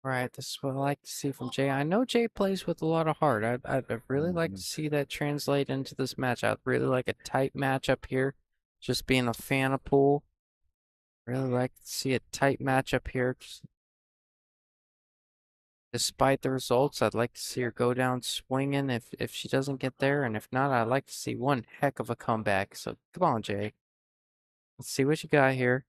S2: Right, this is what I like to see from Jay. I know Jay plays with a lot of heart. I'd really like to
S3: Mhm.
S2: see that translate into this match. I'd really like a tight matchup here. Just being a fan of pool, really like to see a tight matchup here. Despite the results, I'd like to see her go down swinging if she doesn't get there, and if not, I'd like to see one heck of a comeback. So come on, Jay. Let's see what you got here.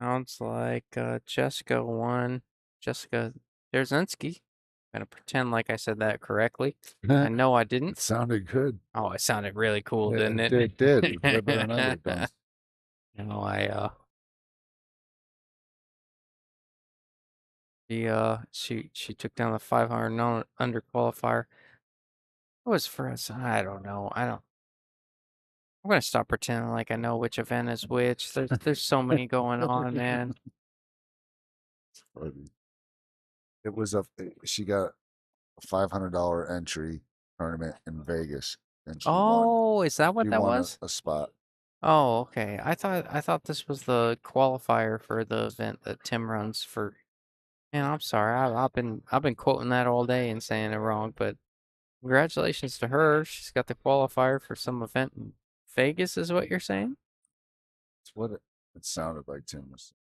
S2: Sounds like Jessica won. Jessica Derzinski. Gonna pretend like I said that correctly. I know I
S3: It
S2: didn't.
S3: sounded good.
S2: Oh, it sounded really cool, didn't it?
S3: It did. It was way better than I would have done.
S2: No, she took down the 500 under qualifier. It was for us. I don't know. I'm gonna stop pretending like I know which event is which. There's so many going on, man.
S3: It was she got a $500 entry tournament in Vegas, and she won.
S2: Oh, is that what
S3: She
S2: that
S3: won
S2: was?
S3: a spot.
S2: Oh, okay. I thought this was the qualifier for the event that Tim runs for. Man, I'm sorry. I've been quoting that all day and saying it wrong, but congratulations to her. She's got the qualifier for some event in Vegas, is what you're saying?
S3: It's what it sounded like Tim was.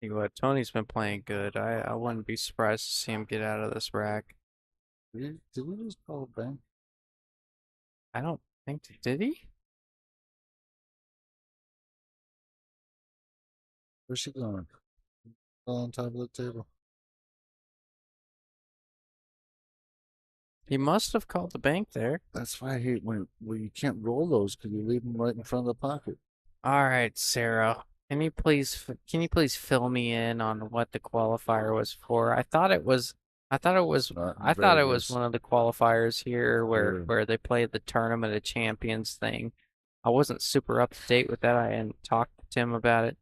S2: Tell you what, Tony's been playing good. I wouldn't be surprised to see him get out of this rack.
S3: Did we just call it bank?
S2: I don't think did he?
S3: Where's she going? On top of the table.
S2: He must have called the bank there.
S3: That's why I hate when you can't roll those because you leave them right in front of the pocket.
S2: All right, Sarah. Can you please fill me in on what the qualifier was for? I thought it was
S3: Not
S2: I thought it was
S3: Vegas.
S2: one of the qualifiers here
S3: Sure.
S2: where they play the Tournament of Champions thing. I wasn't super up to date with that. I hadn't talked to Tim about it.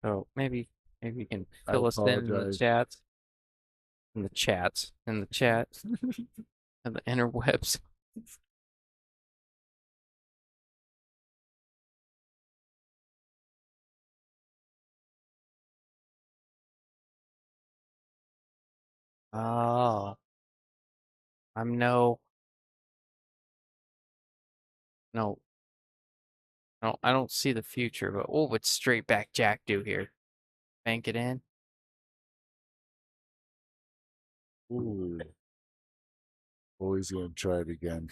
S2: So maybe you can
S3: I
S2: fill us in the
S3: apologize.
S2: chats. In the chats. In the chats. In the interwebs. Oh. I'm no, no, I don't see the future, but what would straight back Jack do here? Bank it in?
S3: Ooh. Oh, he's gonna try it again.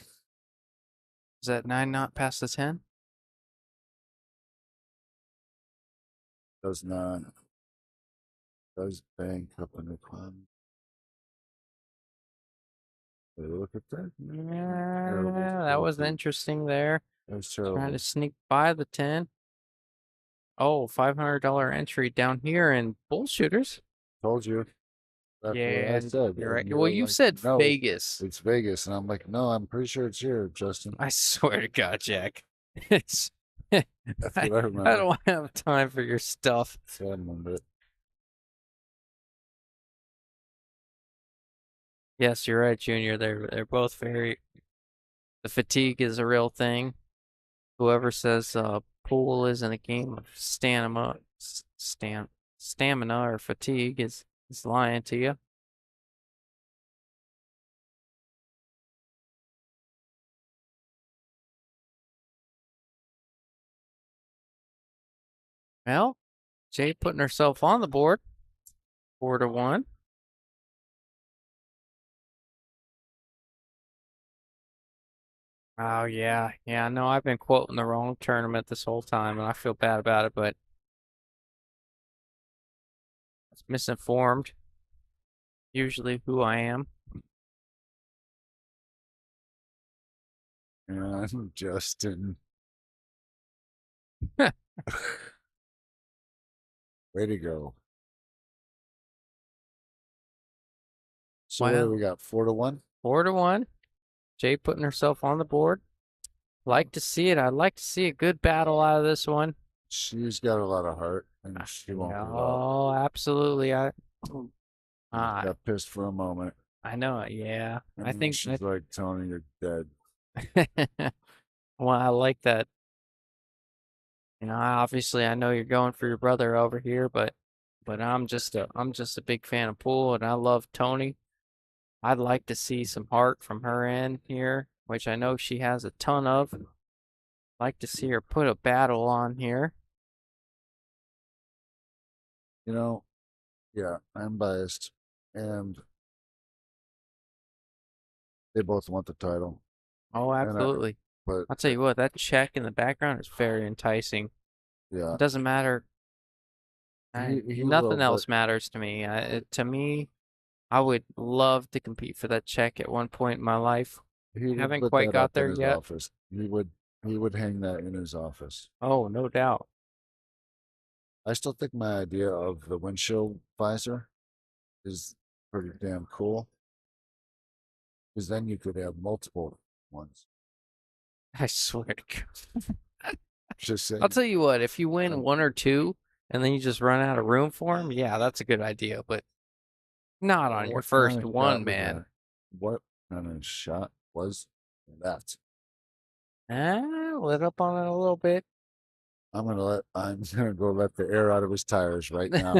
S2: Is that 9 not past the 10?
S3: Does not. Does bank up in the corner. Look at that.
S2: Yeah, that was interesting there.
S3: That's
S2: Trying
S3: terrible.
S2: to sneak by the 10. Oh, $500 entry down here in Bullshooters.
S3: Told you. That's what I
S2: Yeah,
S3: said.
S2: you're right.
S3: And
S2: Well,
S3: you're
S2: you
S3: like,
S2: said
S3: no,
S2: Vegas.
S3: it's Vegas. And I'm like, no, I'm pretty sure it's here, Justin.
S2: I swear to God, Jack. It's
S3: That's what I remember.
S2: I don't have time for your stuff.
S3: So I remember it.
S2: Yes, you're right, Junior. They're both very. The fatigue is a real thing. Whoever says pool isn't a game of stamina or fatigue is lying to you. Well, Jay putting herself on the board. 4-1. Oh yeah, yeah. No, I've been quoting the wrong tournament this whole time, and I feel bad about it. But it's misinformed. Usually, who I am.
S3: And Justin. Way to go. So what do
S2: Wow.
S3: we got? 4-1?
S2: 4-1. Jay putting herself on the board. Like to see it. I'd like to see a good battle out of this one.
S3: She's got a lot of heart, and she won't give up.
S2: Oh, absolutely.
S3: Got pissed for a moment.
S2: I know it. Yeah,
S3: And
S2: I think
S3: she's like, Tony, you're dead.
S2: well, I like that. You know, obviously, I know you're going for your brother over here, but but I'm just a big fan of pool, and I love Tony. I'd like to see some heart from her end here, which I know she has a ton of. Like to see her put a battle on here.
S3: You know, yeah, I'm biased, and they both want the title.
S2: Oh, absolutely.
S3: But
S2: I'll tell you what, that check in the background is very enticing.
S3: yeah,
S2: It doesn't matter.
S3: he will.
S2: Nothing
S3: But
S2: else matters to me. To me, I would love to compete for that check at one point in my life.
S3: he would
S2: Haven't
S3: put
S2: quite
S3: that
S2: got
S3: up in
S2: there
S3: his
S2: yet.
S3: office. He would hang that in his office.
S2: Oh, no doubt.
S3: I still think my idea of the windshield visor is pretty damn cool. Because then you could have multiple ones.
S2: I swear to God.
S3: Just saying.
S2: I'll tell you what, if you win
S3: Um,
S2: one or two and then you just run out of room for them, yeah, that's a good idea. But not on your
S3: what kind
S2: first
S3: of
S2: one,
S3: shot was
S2: man.
S3: that? What kind of shot was that?
S2: Lit up on it a little bit.
S3: I'm gonna go let the air out of his tires right now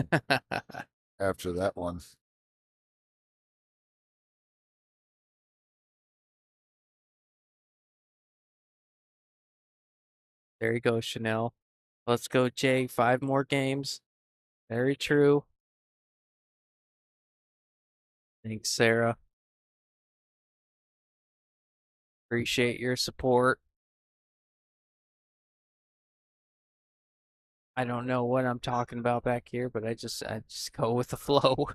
S3: after that one.
S2: There you go, Chanel. Let's go, Jay. 5 more games. Very true. Thanks, Sarah. Appreciate your support. I don't know what I'm talking about back here, but I just go with the flow.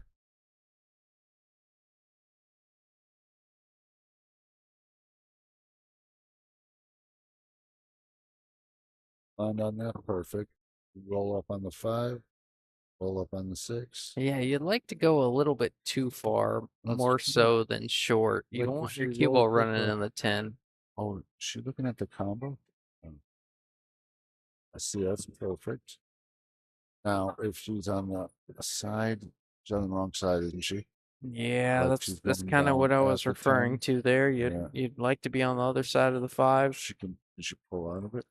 S3: Land on that, perfect. Roll up on the 5, roll up on the 6.
S2: Yeah, you'd like to go a little bit too far, more so than short. You
S3: Like
S2: don't
S3: if
S2: want your
S3: she
S2: cue
S3: rolls
S2: ball
S3: with
S2: running
S3: the,
S2: in the 10.
S3: oh, she looking at the combo? I see, that's perfect. Now, if she's on the side, she's on the wrong side, isn't she?
S2: Yeah,
S3: Like she's
S2: that's
S3: going
S2: kind of
S3: down
S2: what I
S3: at
S2: was
S3: the
S2: referring
S3: 10.
S2: to there.
S3: Yeah.
S2: You'd like to be on the other side of the 5.
S3: Can she pull out of it?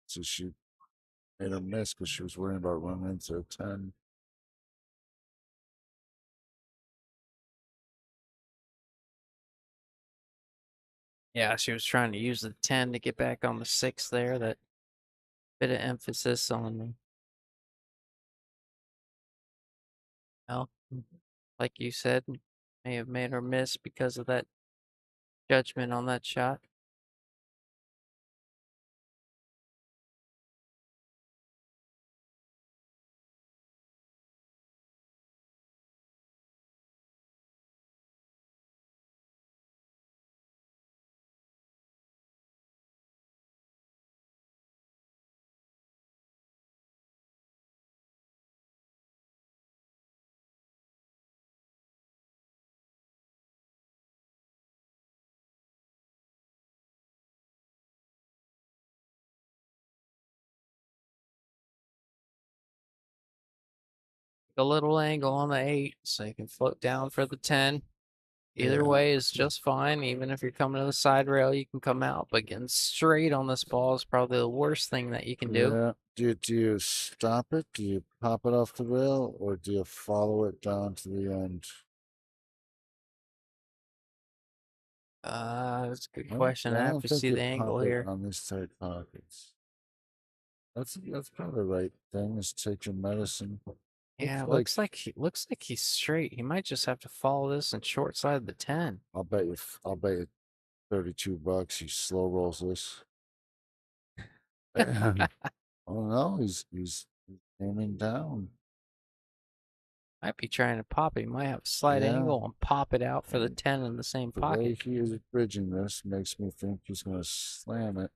S3: So she made a miss because she was worrying about running into a 10.
S2: Yeah, she was trying to use the 10 to get back on the 6 there. That bit of emphasis on the, well, like you said, may have made her miss because of that judgment on that shot. A little angle on the 8 so you can float down for the 10. Either
S3: Yeah.
S2: way is just fine. Even if you're coming to the side rail, you can come out. But getting straight on this ball is probably the worst thing that you can do.
S3: Yeah. Do you stop it? Do you pop it off the rail, or do you follow it down to the end?
S2: That's a good question. I
S3: I
S2: have
S3: don't
S2: to
S3: think
S2: see
S3: you
S2: the angle
S3: pop it
S2: here.
S3: on these tight pockets. That's probably the right thing. Is take your medicine.
S2: Yeah,
S3: Looks
S2: looks like he's straight. He might just have to follow this and short side the 10.
S3: I'll bet you. I'll bet you $32. He slow rolls this. Oh no, he's aiming down.
S2: Might be trying to pop it. He might have a slight
S3: Yeah.
S2: angle and pop it out for the 10 in the same
S3: The way
S2: pocket.
S3: he is bridging this makes me think he's going to slam it.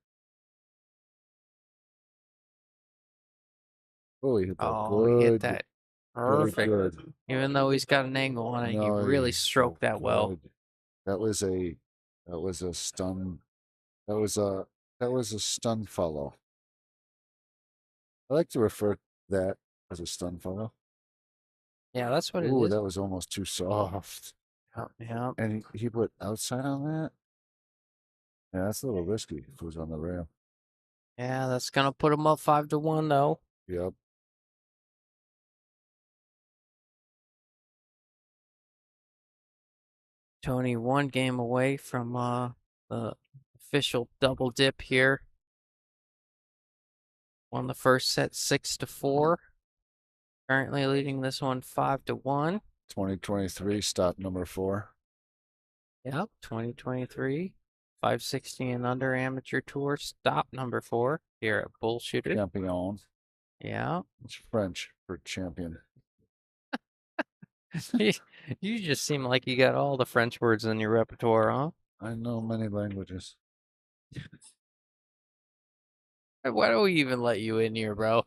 S3: Oh, he hit that
S2: Oh, he hit
S3: good.
S2: that
S3: Very
S2: perfect.
S3: good.
S2: Even though he's got an angle on it, he
S3: No,
S2: really
S3: he's so
S2: stroked that well.
S3: good. That was a stun. That was a stun follow. I like to refer to that as a stun follow.
S2: Yeah, that's what it
S3: Ooh,
S2: is.
S3: that was almost too soft.
S2: Yeah.
S3: And he put outside on that. Yeah, that's a little risky if it was on the rail.
S2: Yeah, that's gonna put them up 5-1 though.
S3: Yep.
S2: Tony 1 game away from the official double dip here. Won the first set 6-4. Currently leading this one 5-1.
S3: 2023 stop number 4.
S2: Yep, 2023 560 and under amateur tour stop number 4 here at Bullshooters.
S3: Champion.
S2: Yeah.
S3: It's French for champion.
S2: You just seem like you got all the French words in your repertoire, huh?
S3: I know many languages.
S2: Why do we even let you in here, bro?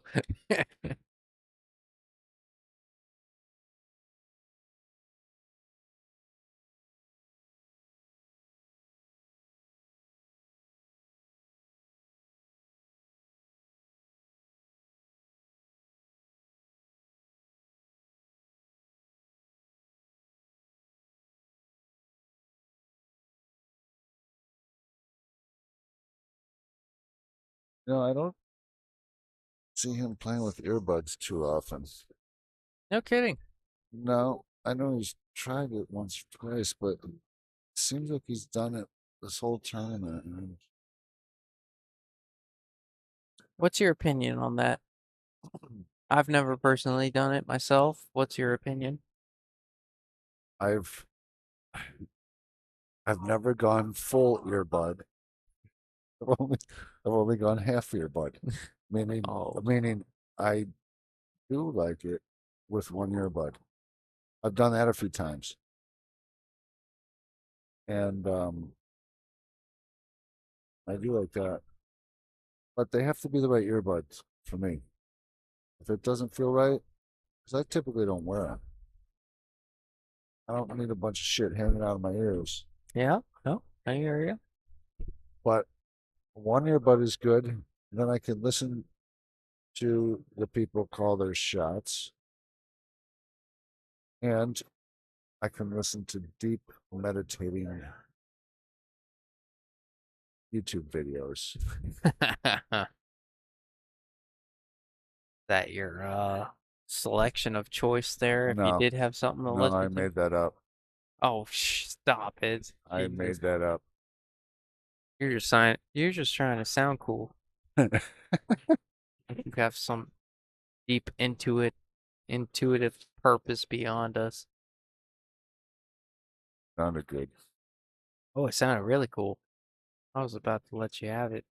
S3: No, I don't see him playing with earbuds too often.
S2: No kidding.
S3: No, I know he's tried it once or twice, but it seems like he's done it this whole tournament. And
S2: What's your opinion on that? I've never personally done it myself. What's your opinion?
S3: I've never gone full earbud. I've only gone half earbud. Meaning
S2: Oh.
S3: meaning I do like it with one earbud. I've done that a few times. And I do like that. But they have to be the right earbuds for me. If it doesn't feel right, because I typically don't wear them. I don't need a bunch of shit hanging out of my ears.
S2: Yeah, no, I hear you.
S3: But one earbud is good. Then I can listen to the people call their shots. And I can listen to deep meditating YouTube videos.
S2: That your selection of choice there, if you
S3: No,
S2: did have something to
S3: no,
S2: listen
S3: I
S2: to?
S3: made that up.
S2: Oh, stop it.
S3: I
S2: Jesus.
S3: made that up.
S2: You're just trying to sound cool. You have some deep intuitive purpose beyond us.
S3: Sounded good.
S2: Oh, it sounded really cool. I was about to let you have it.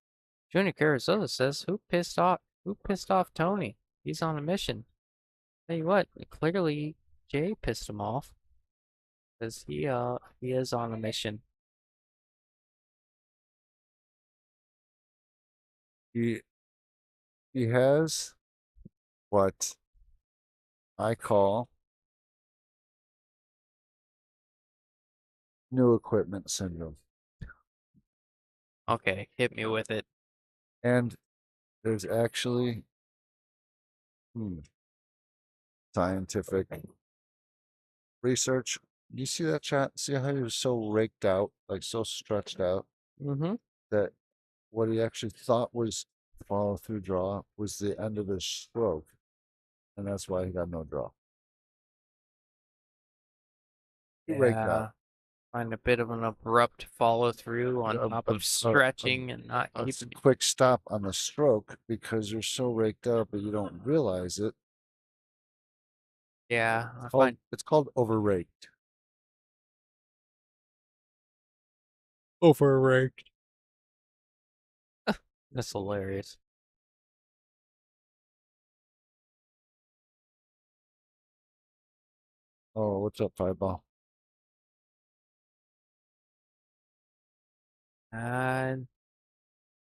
S2: Junior Carazella says, "Who pissed off Tony? He's on a mission." Tell you what, clearly Jay pissed him off, because he is on a mission.
S3: He has what I call new equipment syndrome.
S2: Okay, hit me with it.
S3: And there's actually scientific research. You see that chat? See how he was so raked out, like so stretched out,
S2: Mm-hmm.
S3: that what he actually thought was follow through draw was the end of his stroke. And that's why he got no draw. He raked out.
S2: Yeah, find a bit of an abrupt follow through on top of stretching and not
S3: A
S2: keeping.
S3: quick stop on the stroke because you're so raked out, but you don't realize it.
S2: Yeah, I find
S3: It's called overraked.
S2: overraked. That's hilarious.
S3: Oh, what's up, Fireball?
S2: And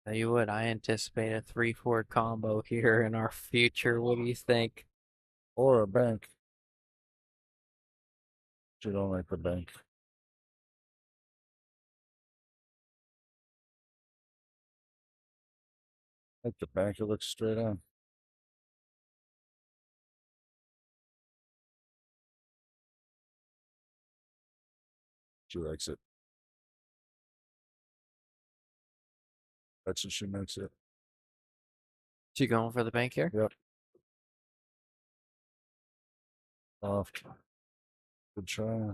S2: tell you what, I anticipate a 3-4 combo here in our future. What do you think?
S3: Or a bank. You don't like the bank. Like the bank, it looks straight on. She likes it. That's what she makes it.
S2: She going for the bank here?
S3: Yep. Off. Good try.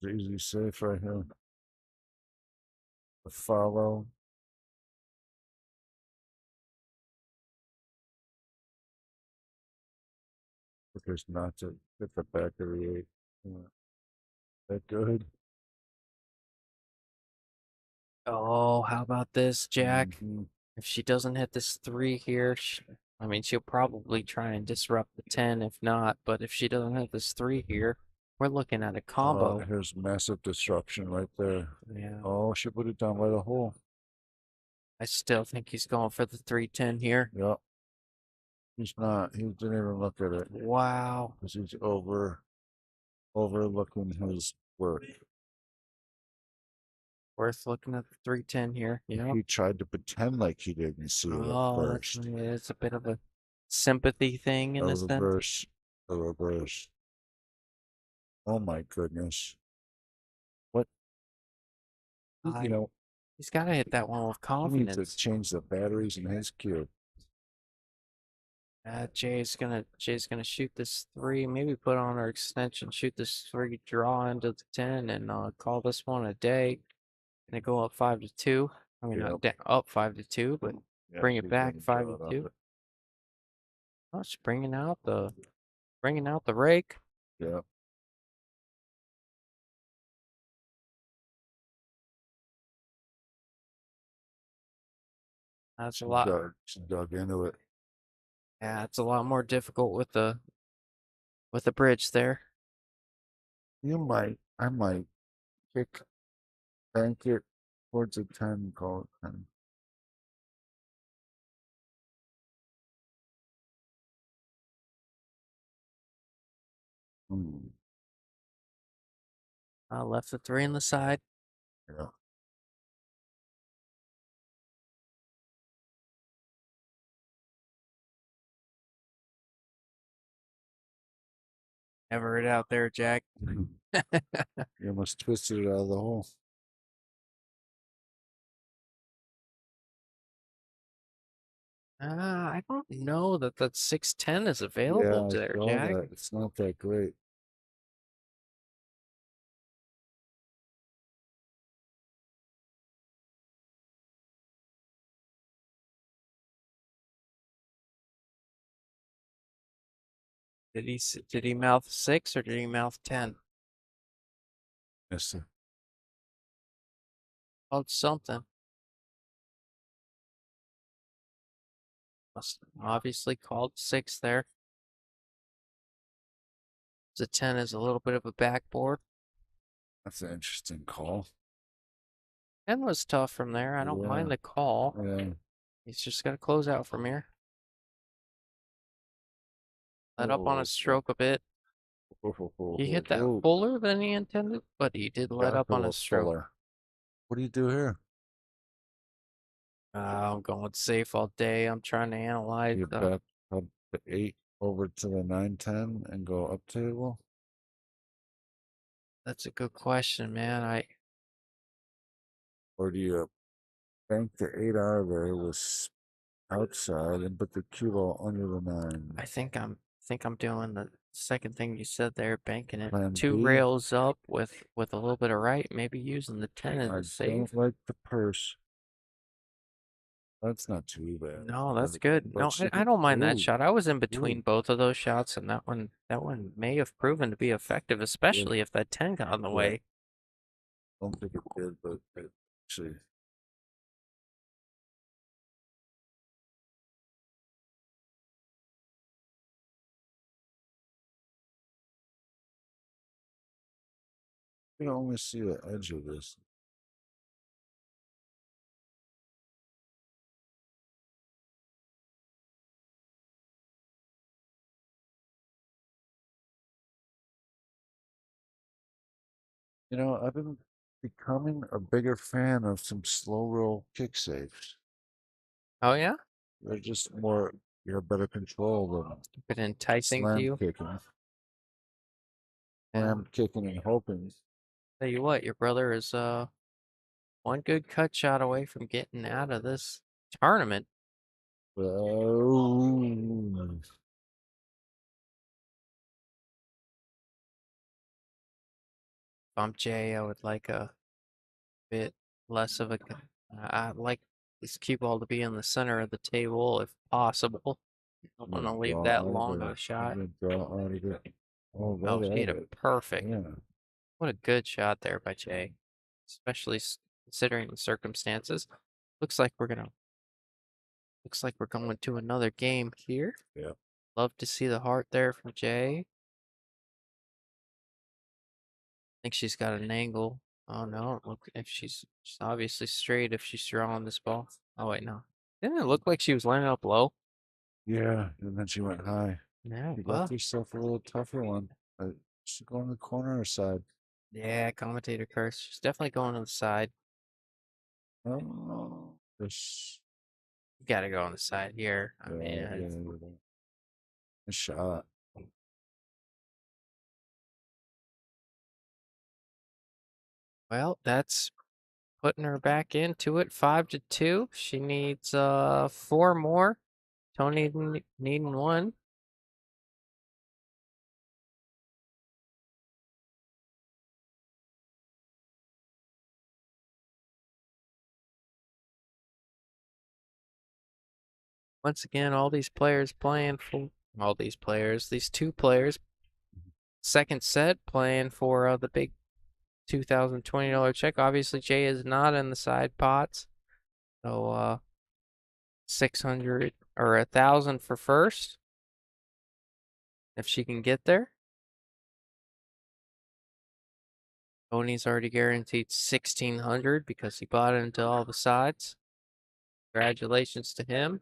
S3: Easy safe right here. The follow. Because not to hit the back of the 8. Yeah. That good?
S2: Oh, how about this, Jack?
S3: Mhm.
S2: If she doesn't hit this 3 here, I mean, she'll probably try and disrupt the 10 if not, but if she doesn't hit this 3 here, we're looking at a combo.
S3: Here's massive disruption right there.
S2: Yeah,
S3: Oh, she put it down by the hole.
S2: I still think he's going for the 310 here.
S3: Yep. He's not. He didn't even look at it
S2: Wow.
S3: because he's overlooking his work.
S2: Worth looking at the 310 here. Yeah.
S3: He tried to pretend like he didn't see it at
S2: Oh,
S3: first.
S2: it's a bit of a sympathy thing in
S3: A
S2: a sense.
S3: reverse. A reverse. Oh my goodness. What? You know,
S2: He's got to hit that one with
S3: he needs to
S2: confidence.
S3: change the batteries in his cube.
S2: Jay's gonna shoot this 3, maybe put on her extension, shoot this 3, draw into the 10, and call this one a day. Gonna go up 5-2. I mean, not up 5-2, but
S3: Yeah,
S2: bring it
S3: he's
S2: back
S3: gonna draw it
S2: 5-2.
S3: up.
S2: Oh, it's bringing out the rake.
S3: Yeah.
S2: That's a lot.
S3: She dug into it.
S2: Yeah, it's a lot more difficult with the bridge there.
S3: I might bank it towards a 10, call it 10.
S2: Left the 3 on the side.
S3: Yeah.
S2: Never it out there, Jack.
S3: You almost twisted it out of the hole.
S2: I don't know that 610 is
S3: Yeah,
S2: available
S3: I
S2: there,
S3: saw
S2: Jack.
S3: that. It's not that great.
S2: Did he mouth 6 or did he mouth 10?
S3: Yes, sir.
S2: Called something. Must obviously called 6 there. The 10 is a little bit of a backboard.
S3: That's an interesting call.
S2: 10 was tough from there. I don't mind the call.
S3: Yeah.
S2: He's just got to close out from here. Let up on a stroke a bit. He hit that fuller than he intended, but he did let up on a stroke.
S3: What do you do here?
S2: I'm going safe all day. I'm trying to analyze.
S3: You bet up the 8 over to the 9-10 and go up table?
S2: That's a good question, man.
S3: Or do you bank the 8 out of there with outside and put the cue ball under the 9?
S2: I think I'm doing the second thing you said there, banking it
S3: Plan
S2: 2
S3: B?
S2: rails up with a little bit of right, maybe using the 10 as
S3: I
S2: a save.
S3: don't like the purse. That's not too bad.
S2: No, that's good. No, I don't mind that shot. I was in between both of those shots, and that one may have proven to be effective, especially if that 10 got in the way.
S3: I don't think it did, but it actually. You can only see the edge of this. You know, I've been becoming a bigger fan of some slow roll kick saves.
S2: Oh yeah,
S3: They're just more, you have better control than
S2: bit enticing to
S3: slam
S2: you.
S3: kicking. Slam kicking and hoping.
S2: Tell you what, your brother is one good cut shot away from getting out of this tournament.
S3: Oh.
S2: If I'm Jay, I would like a bit less of a. I'd like this cue ball to be in the center of the table if possible. I don't want to leave that long of a shot.
S3: Oh,
S2: Oh,
S3: right
S2: she hit
S3: at
S2: a
S3: it.
S2: perfect.
S3: Yeah.
S2: What a good shot there by Jay, especially considering the circumstances. Looks like we're gonna. Looks like we're going to another game here.
S3: Yeah.
S2: Love to see the heart there from Jay. I think she's got an angle. Oh no! Look, if she's obviously straight if she's throwing this ball. Oh wait, no. Didn't it look like she was landing up low?
S3: Yeah. And then she went high.
S2: Yeah,
S3: You
S2: well,
S3: got yourself a little tougher one. Should go on the corner or side.
S2: yeah, commentator curse. She's definitely going on the side.
S3: Oh, this.
S2: You gotta go on the side here. I
S3: Yeah,
S2: mean,
S3: yeah. A shot.
S2: well, that's putting her back into it. 5-2. She needs 4 more. Tony needing 1. Once again, all these players playing for all these players. These 2 players, second set playing for the big $2,020 check. Obviously, Jay is not in the side pots, so 600 or 1,000 for first if she can get there. Tony's already guaranteed 1,600 because he bought into all the sides. Congratulations to him.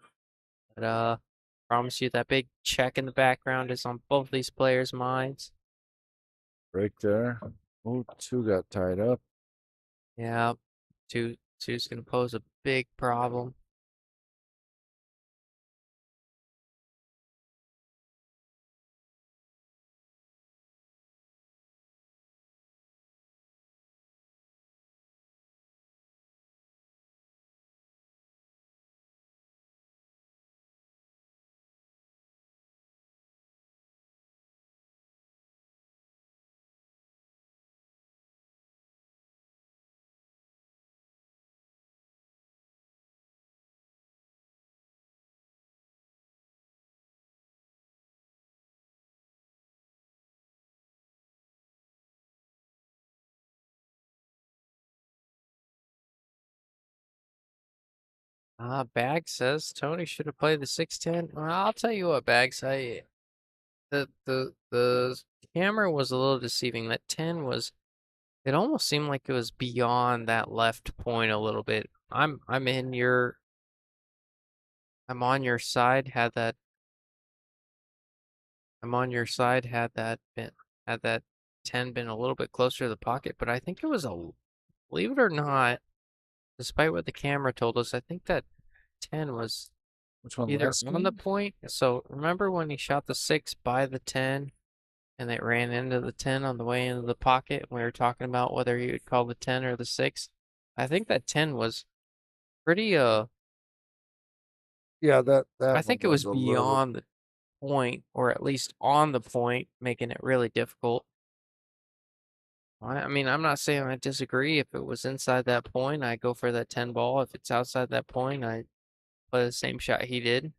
S2: But promise you that big check in the background is on both these players' minds.
S3: Break there. Oh, two got tied up.
S2: Yeah, two's gonna pose a big problem. Bag says Tony should have played the 610. Well, I'll tell you what, Bags. The camera was a little deceiving. That 10 was. It almost seemed like it was beyond that left point a little bit. I'm in your. I'm on your side. I'm on your side. Had that 10 been a little bit closer to the pocket, but I think it was believe it or not, despite what the camera told us, I think that 10 was
S3: Which one?
S2: either
S3: Last
S2: on the
S3: one?
S2: point. So remember when he shot the 6 by the 10 and it ran into the 10 on the way into the pocket? We were talking about whether he would call the 10 or the 6. I think that 10 was pretty,
S3: Yeah,
S2: I
S3: that one
S2: think it was
S3: was a little.
S2: beyond the point, or at least on the point, making it really difficult. I mean, I'm not saying I disagree. If it was inside that point, I go for that 10 ball. If it's outside that point, I play the same shot he did.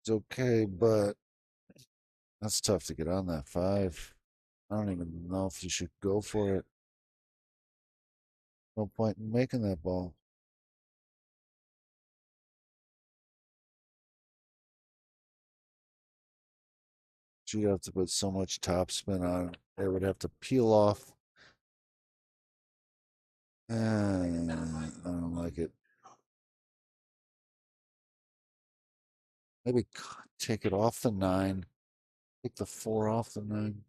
S3: It's okay, but that's tough to get on that 5. I don't even know if you should go for it. No point in making that ball. You have to put so much topspin on it. It would have to peel off. And I don't like it. Maybe take it off the 9. Take the 4 off the 9.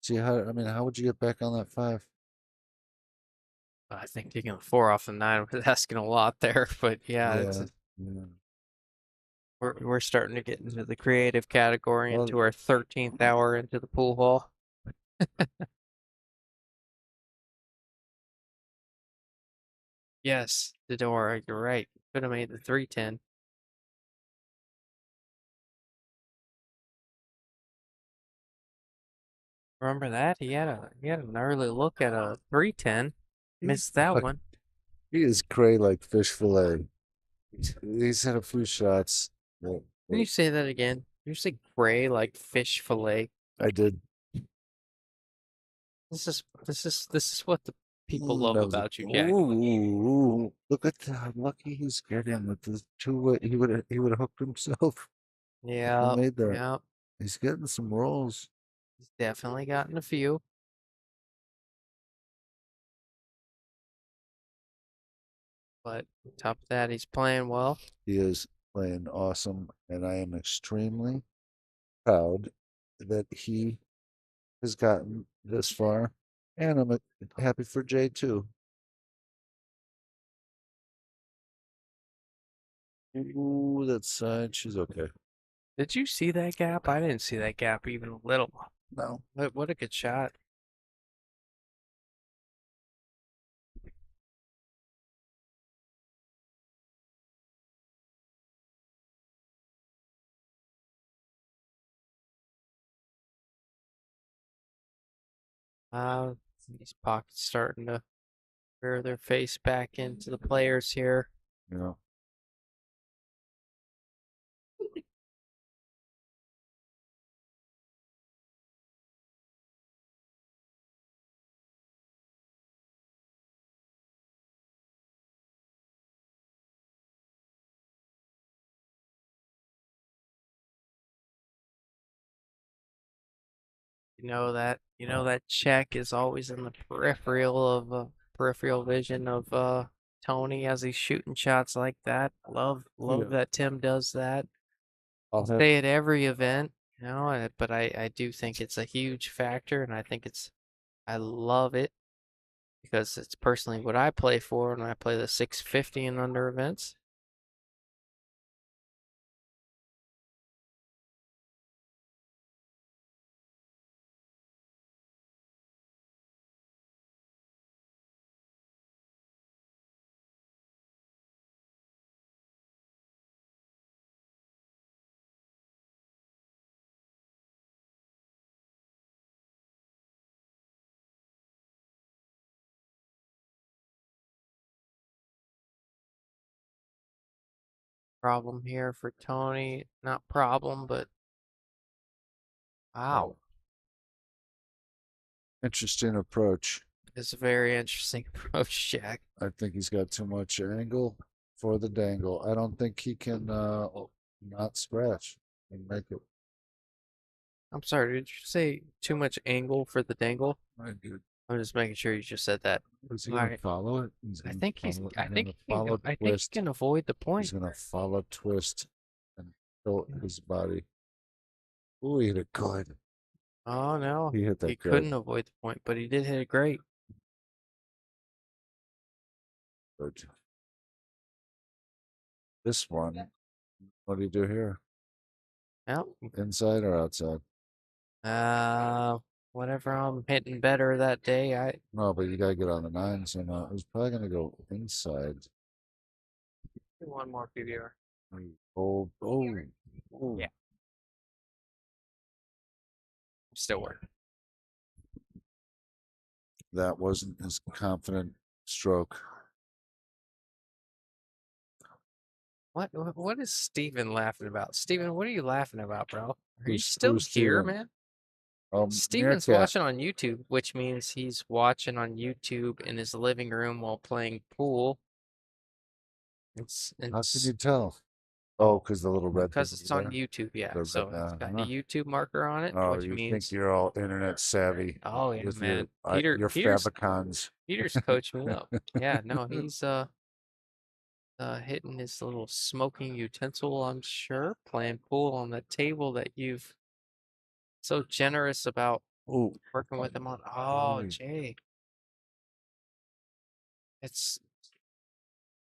S3: See how? I mean, how would you get back on that 5?
S2: I think taking the 4 off the 9 was asking a lot there, but yeah,
S3: Yeah. Yeah.
S2: we're starting to get into the creative category,
S3: Well,
S2: into our 13th hour into the pool hall. Yes, Dora, you're right. Could have made the 310. Remember that? He had an early look at a 310. Missed that one.
S3: he is cray like fish fillet. He's had a few shots.
S2: Can you say that again? You say gray like fish fillet.
S3: I did.
S2: This is what the people love
S3: That was
S2: about you, Jack.
S3: ooh, look at how lucky he's getting with the 2 way. He would have hooked himself. He
S2: Yeah,
S3: made that.
S2: yeah.
S3: He's getting some rolls.
S2: He's definitely gotten a few. But on top of that, he's playing well.
S3: He is playing awesome, and I am extremely proud that he has gotten this far. And I'm happy for Jay too. Ooh, that side. She's okay.
S2: Did you see that gap? I didn't see that gap even a little.
S3: No.
S2: What a good shot. These pockets starting to rear their face back into the players here.
S3: Yeah.
S2: You know that check is always in the peripheral vision of Tony as he's shooting shots like that. Love
S3: Yeah.
S2: that Tim does that.
S3: I'll have
S2: Say at every event, but I do think it's a huge factor, and I love it because it's personally what I play for when I play the 650 and under events. Problem here for Tony. Not problem, but wow.
S3: interesting approach.
S2: It's a very interesting approach, Jack.
S3: I think he's got too much angle for the dangle. I don't think he can not scratch and make it.
S2: I'm sorry, did you say too much angle for the dangle?
S3: I do.
S2: I'm just making sure you just said that.
S3: Is he gonna
S2: Alright.
S3: follow it? He's
S2: I
S3: gonna
S2: think he's
S3: follow it.
S2: I
S3: He's
S2: think
S3: gonna
S2: he can
S3: follow
S2: I think he
S3: twist.
S2: can avoid the
S3: He's
S2: point.
S3: gonna follow twist and tilt his body. Ooh, he hit it good.
S2: Oh no.
S3: He hit that
S2: He
S3: good.
S2: couldn't avoid the point, but he did hit it great.
S3: Good. This one, what do you do here?
S2: Yep.
S3: Inside or outside?
S2: Uh whatever I'm hitting better that day, I
S3: No, but you gotta get on the 9, so no, he's probably gonna go inside.
S2: do one more PBR.
S3: Oh, oh, oh.
S2: Yeah. Still working.
S3: That wasn't his confident stroke.
S2: What is Steven laughing about? Steven, what are you laughing about, bro? Are you
S3: Who's
S2: still here,
S3: Steven?
S2: man?
S3: Oh,
S2: Steven's
S3: Meerkat.
S2: watching on YouTube, which means he's watching on YouTube in his living room while playing pool. It's
S3: How can
S2: it's
S3: you tell? Oh, because the little red thing
S2: because it's
S3: is
S2: on
S3: there.
S2: YouTube, yeah.
S3: The
S2: So
S3: red,
S2: it's got a
S3: huh?
S2: YouTube marker on it,
S3: Oh,
S2: which
S3: you think
S2: means
S3: you're all internet savvy
S2: oh yeah,
S3: with
S2: man.
S3: your favicons.
S2: Peter's coached me up. Yeah, no, he's hitting his little smoking utensil, I'm sure, playing pool on the table that you've so generous about
S3: Oh,
S2: working with him on. Oh,
S3: boy.
S2: Jay. It's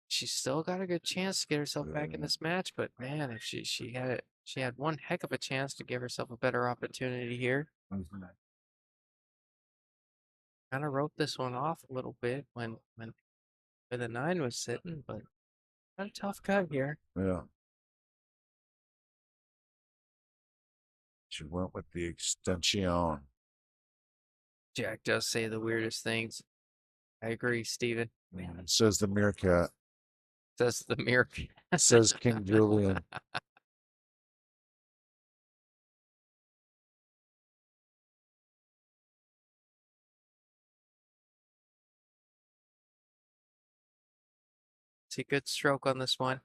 S2: she's still got a good chance to get herself back in
S3: Yeah.
S2: this match, but man, if she had one heck of a chance to give herself a better opportunity here.
S3: Mhm.
S2: Kind of wrote this one off a little bit when the 9 was sitting, but got a tough cut here.
S3: Yeah. She went with the extension.
S2: Jack does say the weirdest things. I agree, Steven.
S3: Says the meerkat.
S2: Says the mirror.
S3: Says King Julian.
S2: It's a good stroke on this one.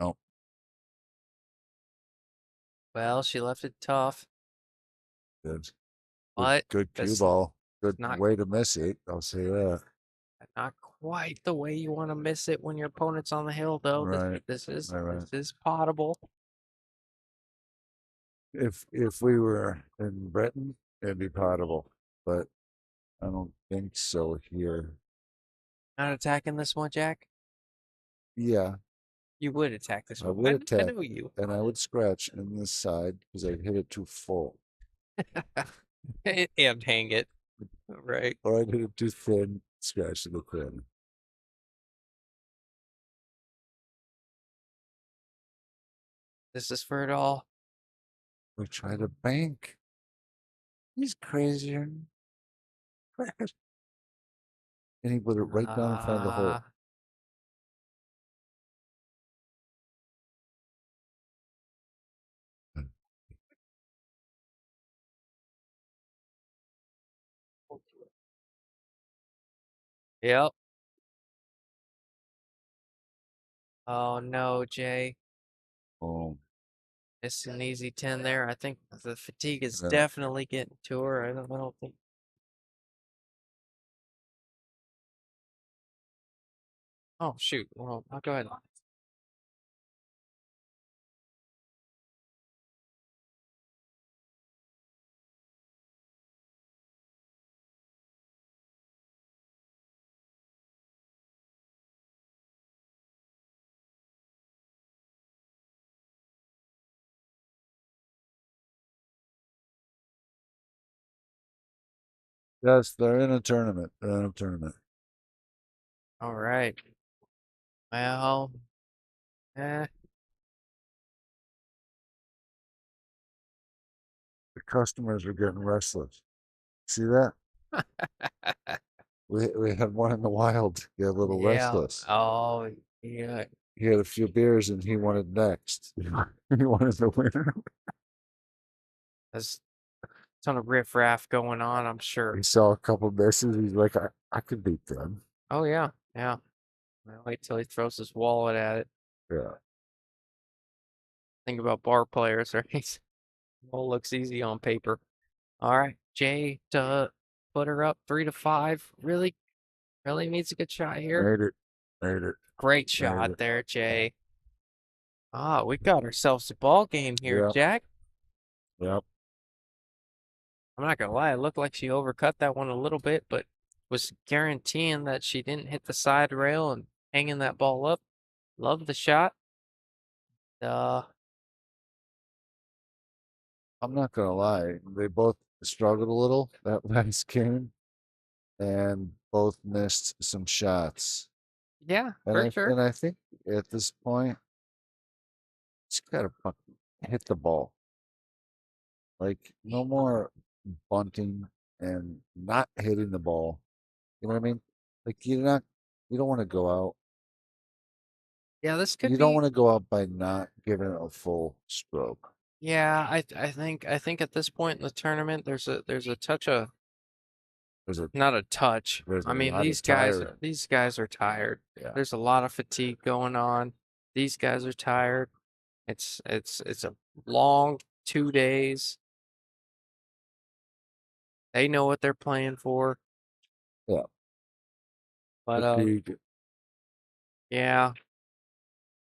S3: Oh,
S2: Well, she left it tough,
S3: good.
S2: but
S3: Good cue
S2: that's
S3: ball. Good
S2: not
S3: way to miss it. I'll say that.
S2: not quite the way you want to miss it when your opponent's on the hill, though.
S3: Right.
S2: This is
S3: Right.
S2: this is potable.
S3: If we were in Britain, it'd be potable, but I don't think so here.
S2: Not attacking this one, Jack.
S3: Yeah,
S2: You would attack this
S3: I
S2: one.
S3: would
S2: I
S3: attack,
S2: know you.
S3: and I would scratch in this side because I hit it too full,
S2: And hang it. Right.
S3: or I hit it too thin, scratch to the thin.
S2: This is for it all.
S3: We try to bank. He's crazier. And he put it right down in front of the hole.
S2: Yep. Oh no, Jay.
S3: Oh,
S2: It's an easy 10 there. I think the fatigue is
S3: yeah.
S2: definitely getting to her. I don't think. Oh shoot. Well, I'll go ahead.
S3: Yes, they're in a tournament. They're in a tournament.
S2: All right. Well, eh.
S3: The customers are getting restless. See that? We had one in the wild get a little
S2: Yeah.
S3: restless.
S2: Oh, yeah.
S3: He had a few beers and he wanted next. He wanted the winner.
S2: There's a ton of riffraff going on, I'm sure.
S3: He saw a couple misses. He's like, I could beat them.
S2: Oh, yeah. Yeah. Well, wait till he throws his wallet at it.
S3: Yeah.
S2: Think about bar players, right? All looks easy on paper. All right. Jay to put her up 3-5. Really needs a good shot here.
S3: Made it. Made it.
S2: Great
S3: Made
S2: shot
S3: it.
S2: there, Jay. Ah, we got ourselves a ball game here,
S3: Yep.
S2: Jack.
S3: Yep.
S2: I'm not gonna lie, it looked like she overcut that one a little bit, but was guaranteeing that she didn't hit the side rail and hanging that ball up. Love the shot.
S3: I'm not gonna lie. They both struggled a little that last game, and both missed some shots.
S2: Yeah,
S3: And
S2: for sure.
S3: I think at this point, just gotta fucking hit the ball. Like no more bunting and not hitting the ball. You know what I mean? Like you don't want to go out
S2: Yeah, this could
S3: You
S2: be.
S3: don't want to go out by not giving it a full stroke.
S2: Yeah, I think at this point in the tournament, there's a touch of
S3: There's a
S2: not a touch.
S3: there's
S2: I
S3: a
S2: mean,
S3: lot of tired.
S2: these guys are tired.
S3: Yeah.
S2: There's a lot of fatigue going on. These guys are tired. It's a long 2 days. They know what they're playing for.
S3: Yeah.
S2: But
S3: Fatigue.
S2: yeah,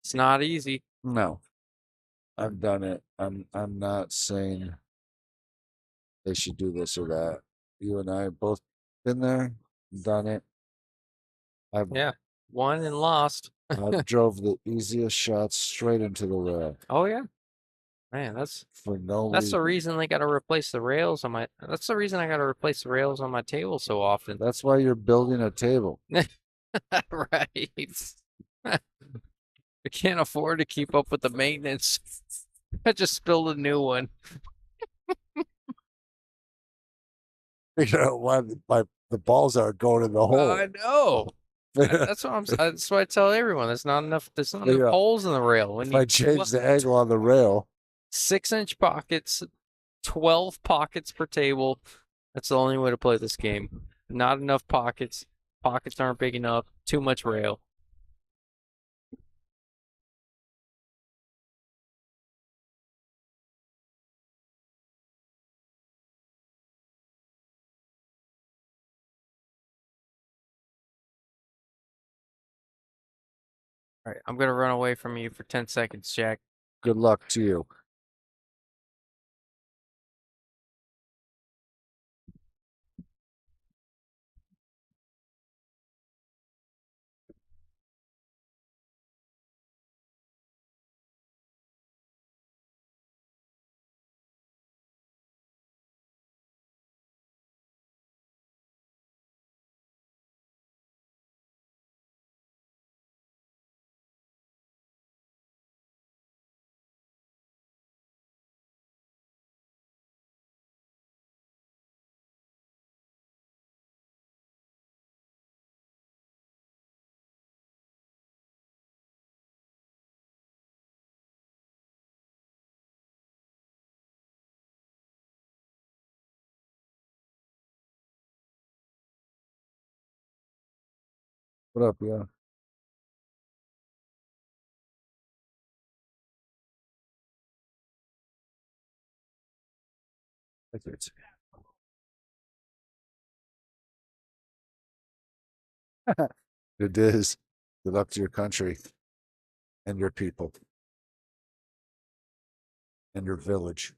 S2: it's not easy.
S3: No. I've done it. I'm not saying they should do this or that. You and I have both been there, done it. I've
S2: Yeah, won and lost.
S3: I drove the easiest shots straight into the rail
S2: Oh yeah, man,
S3: for no
S2: that's the
S3: reason.
S2: reason they got to replace the rails on my. That's the reason I got to replace the rails on my table so often.
S3: That's why you're building a table.
S2: Right. I can't afford to keep up with the maintenance. I just spilled a new one.
S3: You know why the balls are going in the hole.
S2: I know. That's what that's what I tell everyone. There's not enough. There's not enough
S3: Yeah.
S2: holes in the rail. When
S3: If I change the angle on the rail,
S2: 6-inch pockets, 12 pockets per table. That's the only way to play this game. Not enough pockets. Pockets aren't big enough. Too much rail. All right, I'm gonna run away from you for 10 seconds, Jack.
S3: good luck to you. What up, yeah? Thank you. It is. Good luck to your country and your people and your village.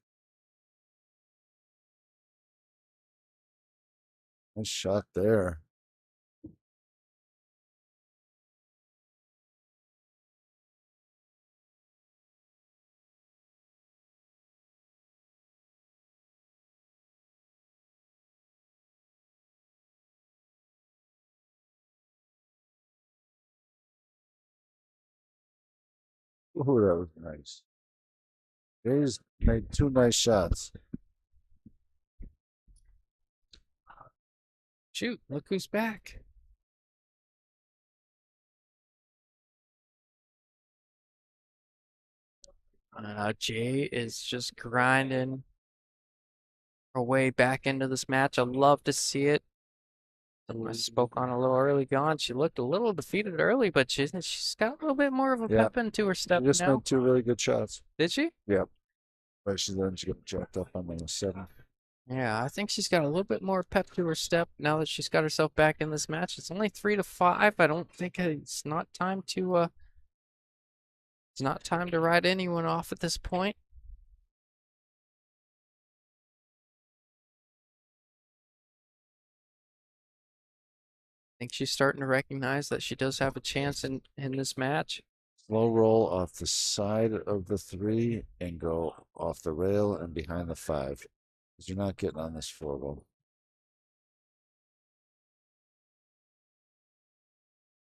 S3: Nice shot there. Ooh, that was nice. He's made 2 nice shots.
S2: Shoot, look who's back. Jay is just grinding her way back into this match. I love to see it. I spoke on a little early gone. She looked a little defeated early, but she's got a little bit more of a
S3: Yeah.
S2: pep into her step
S3: She just
S2: now.
S3: made 2 really good shots.
S2: Did she?
S3: Yep. But she got jacked up on the 7.
S2: Yeah, I think she's got a little bit more pep to her step now that she's got herself back in this match. It's only 3-5. I don't think it's not time to it's not time to write anyone off at this point. I think she's starting to recognize that she does have a chance in this match.
S3: Slow roll off the side of the 3 and go off the rail and behind the 5. Because you're not getting on this 4 roll.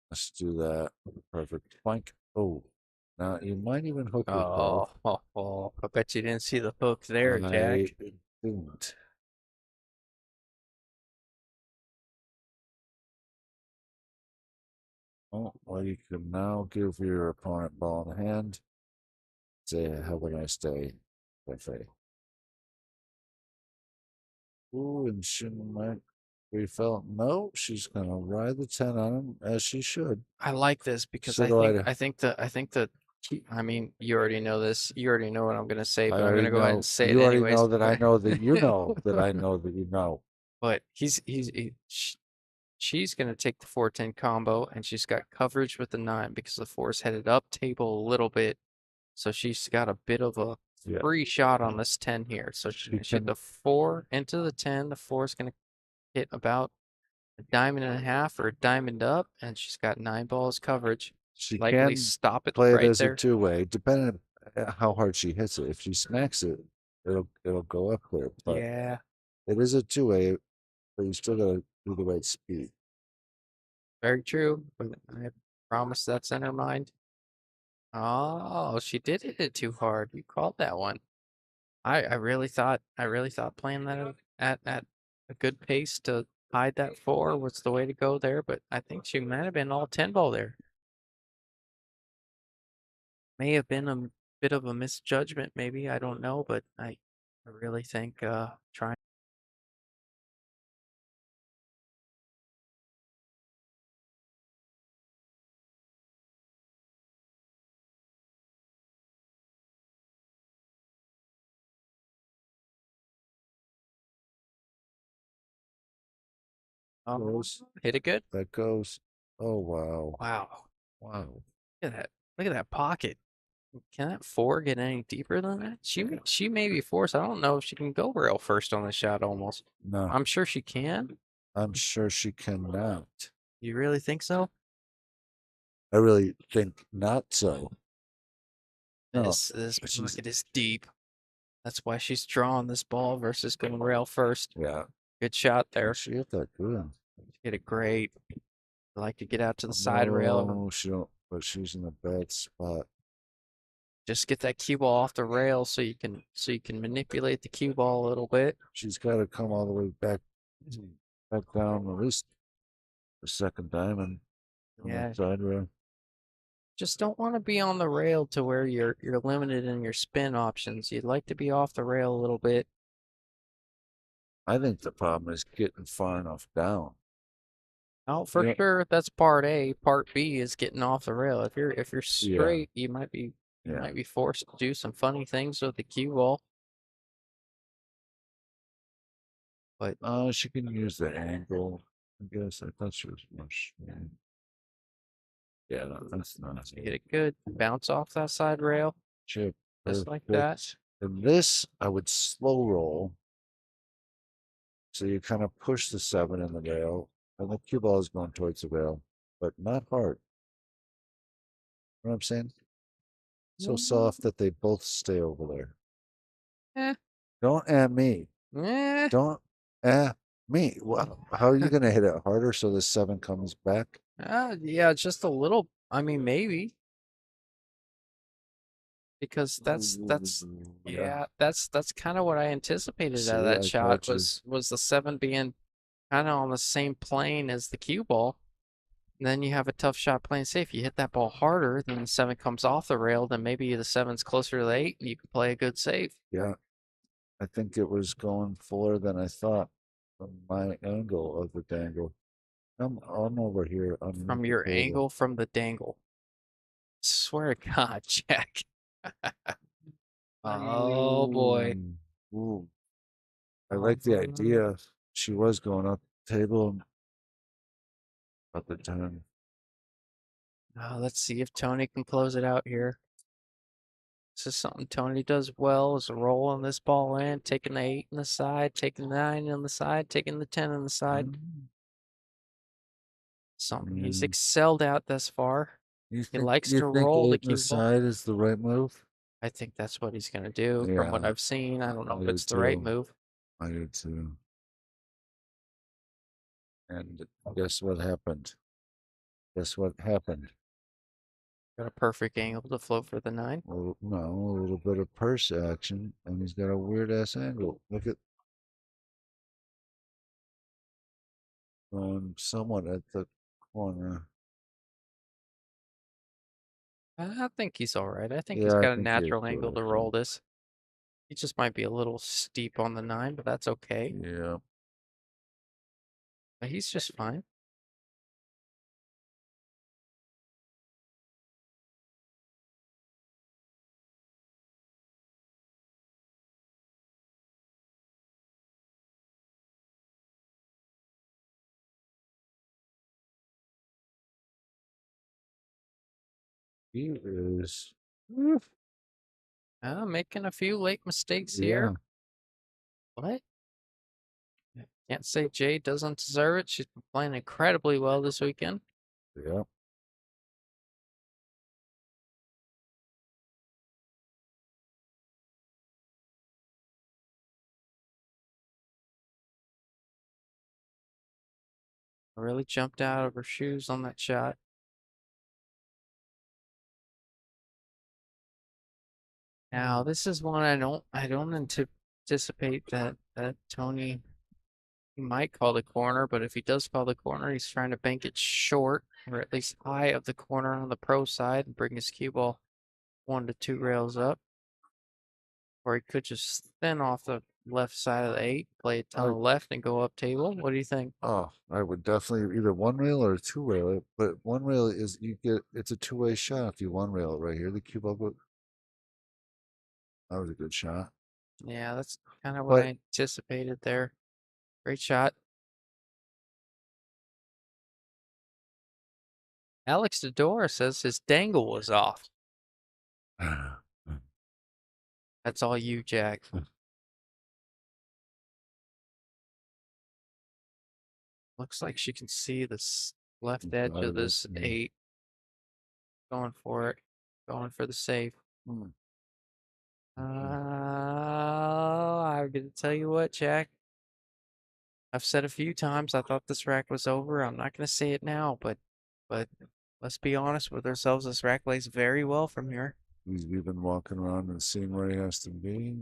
S3: Let's do that. Perfect. Plank. Oh. Now you might even hook yourself.
S2: I bet you didn't see the hook there, Jack.
S3: I didn't. Oh, well, you can now give your opponent ball in hand. Say, have a nice day, Cafe. Ooh, and she might refill. No, she's gonna ride the 10 on him as she should.
S2: I like this because
S3: So do I.
S2: I think that I mean, you already know this. You already know what I'm gonna say,
S3: I
S2: but I'm
S3: already
S2: gonna go ahead
S3: know.
S2: and say it
S3: You already
S2: anyways.
S3: know that I know that you know that I know that you know.
S2: But she's gonna take the 4-10 combo, and she's got coverage with the 9 because the 4 is headed up table a little bit, so she's got a bit of a
S3: Yeah.
S2: free shot on this 10 here. So she's gonna shoot the 4 into the 10. The 4 is gonna hit about a diamond and a half or a diamond up, and she's got 9 balls coverage.
S3: She
S2: Likely
S3: can
S2: stop it
S3: play it
S2: right
S3: as a
S2: there.
S3: two-way, depending on how hard she hits it. If she smacks it, it'll go up there. But
S2: Yeah,
S3: it is a two-way, but you still gotta do the right speed.
S2: very true. But I promise that's in her mind. Oh, she did hit it too hard. You called that one. I really thought playing that at a good pace to hide that 4 was the way to go there, but I think she might have been all 10 ball there. May have been a bit of a misjudgment, maybe. I don't know, but I really think trying.
S3: Goes.
S2: Hit it good.
S3: That goes. Oh wow.
S2: Wow.
S3: Wow.
S2: Look at that. Look at that pocket. Can that 4 get any deeper than that? She may be forced. I don't know if she can go rail first on the shot almost.
S3: No,
S2: I'm sure she can.
S3: I'm sure she cannot.
S2: You really think so?
S3: I really think not so. No,
S2: This
S3: but she's
S2: pocket is deep. That's why she's drawing this ball versus going rail first.
S3: yeah.
S2: Good shot there.
S3: She hit that good.
S2: Hit it great. I like to get out to the side rail.
S3: No, she don't. But she's in a bad spot.
S2: Just get that cue ball off the rail so you can manipulate the cue ball a little bit.
S3: She's got to come all the way back down at least the second diamond on
S2: Yeah.
S3: the side rail.
S2: Just don't want to be on the rail to where you're limited in your spin options. You'd like to be off the rail a little bit.
S3: I think the problem is getting far enough down.
S2: Oh, for
S3: Yeah.
S2: sure, that's part A. Part B is getting off the rail. If you're
S3: Yeah.
S2: straight, you might be forced to do some funny things with the cue ball. But
S3: She can use the angle. I guess I thought she was more. Yeah, no, that's not.
S2: hit it good. Bounce off that side rail.
S3: Chip.
S2: Just like that.
S3: And this, I would slow roll. So you kind of push the 7 in the rail, and the cue ball is going towards the rail, but not hard. You know what I'm saying? So soft that they both stay over there.
S2: Eh.
S3: Don't at me.
S2: Eh.
S3: Don't at me. Well, how are you going to hit it harder so the 7 comes back?
S2: Yeah, just a little. I mean, maybe. Because that's
S3: Yeah.
S2: that's kind of what I anticipated
S3: See,
S2: out of that
S3: I
S2: shot
S3: told you.
S2: was the 7 being kind of on the same plane as the cue ball. And then you have a tough shot playing safe. You hit that ball harder, then the 7 comes off the rail, then maybe the 7's closer to the 8 and you can play a good save.
S3: Yeah. I think it was going fuller than I thought from my angle of the dangle. I'm over here.
S2: From your angle, from the dangle. Swear to God, Jack. Oh boy.
S3: Ooh. I like the idea. She was going up the table at the time.
S2: Let's see if Tony can close it out here. This is something Tony does well, is rolling this ball in, taking the 8 on the side, taking the 9 on the side, taking the 10 on the side. Something he's excelled at thus far.
S3: He
S2: likes to roll the cue ball.
S3: side is the right move?
S2: I think that's what he's going to do from what
S3: Yeah,
S2: I've seen. I don't know
S3: I
S2: if
S3: do
S2: it's the right
S3: too.
S2: move.
S3: I do too. And guess what happened? Guess what happened?
S2: Got a perfect angle to float for the 9.
S3: Well, no, a little bit of purse action, and he's got a weird ass angle. Look at somewhat at the corner.
S2: I think he's all right. I think
S3: Yeah,
S2: he's
S3: I
S2: got a
S3: think he is
S2: natural
S3: too,
S2: angle
S3: I
S2: to
S3: think.
S2: roll this. He just might be a little steep on the 9, but that's okay.
S3: Yeah.
S2: But he's just fine.
S3: He is.
S2: Making a few late mistakes
S3: Yeah.
S2: here. What? Can't say Jay doesn't deserve it. She's been playing incredibly well this weekend.
S3: Yeah.
S2: Really jumped out of her shoes on that shot. Now this is one I don't anticipate that Tony, he might call the corner, but if he does call the corner, he's trying to bank it short or at least high of the corner on the pro side and bring his cue ball 1 to 2 rails up. Or he could just thin off the left side of the 8, play it on the left and go up table. What do you think?
S3: Oh, I would definitely either one rail or two rail it. But one rail is it's a two-way shot if you one rail it right here. The cue ball. That was a good shot.
S2: Yeah, that's kind of what I
S3: But
S2: anticipated there. Great shot. Alex Dedora says his dangle was off. That's all you, Jack. Looks like she can see this left edge of this 8. Going for it. Going for the save. I'm going to tell you what, Jack. I've said a few times I thought this rack was over. I'm not going to say it now, but let's be honest with ourselves. This rack lays very well from here.
S3: We've been walking around and seeing where he has to be.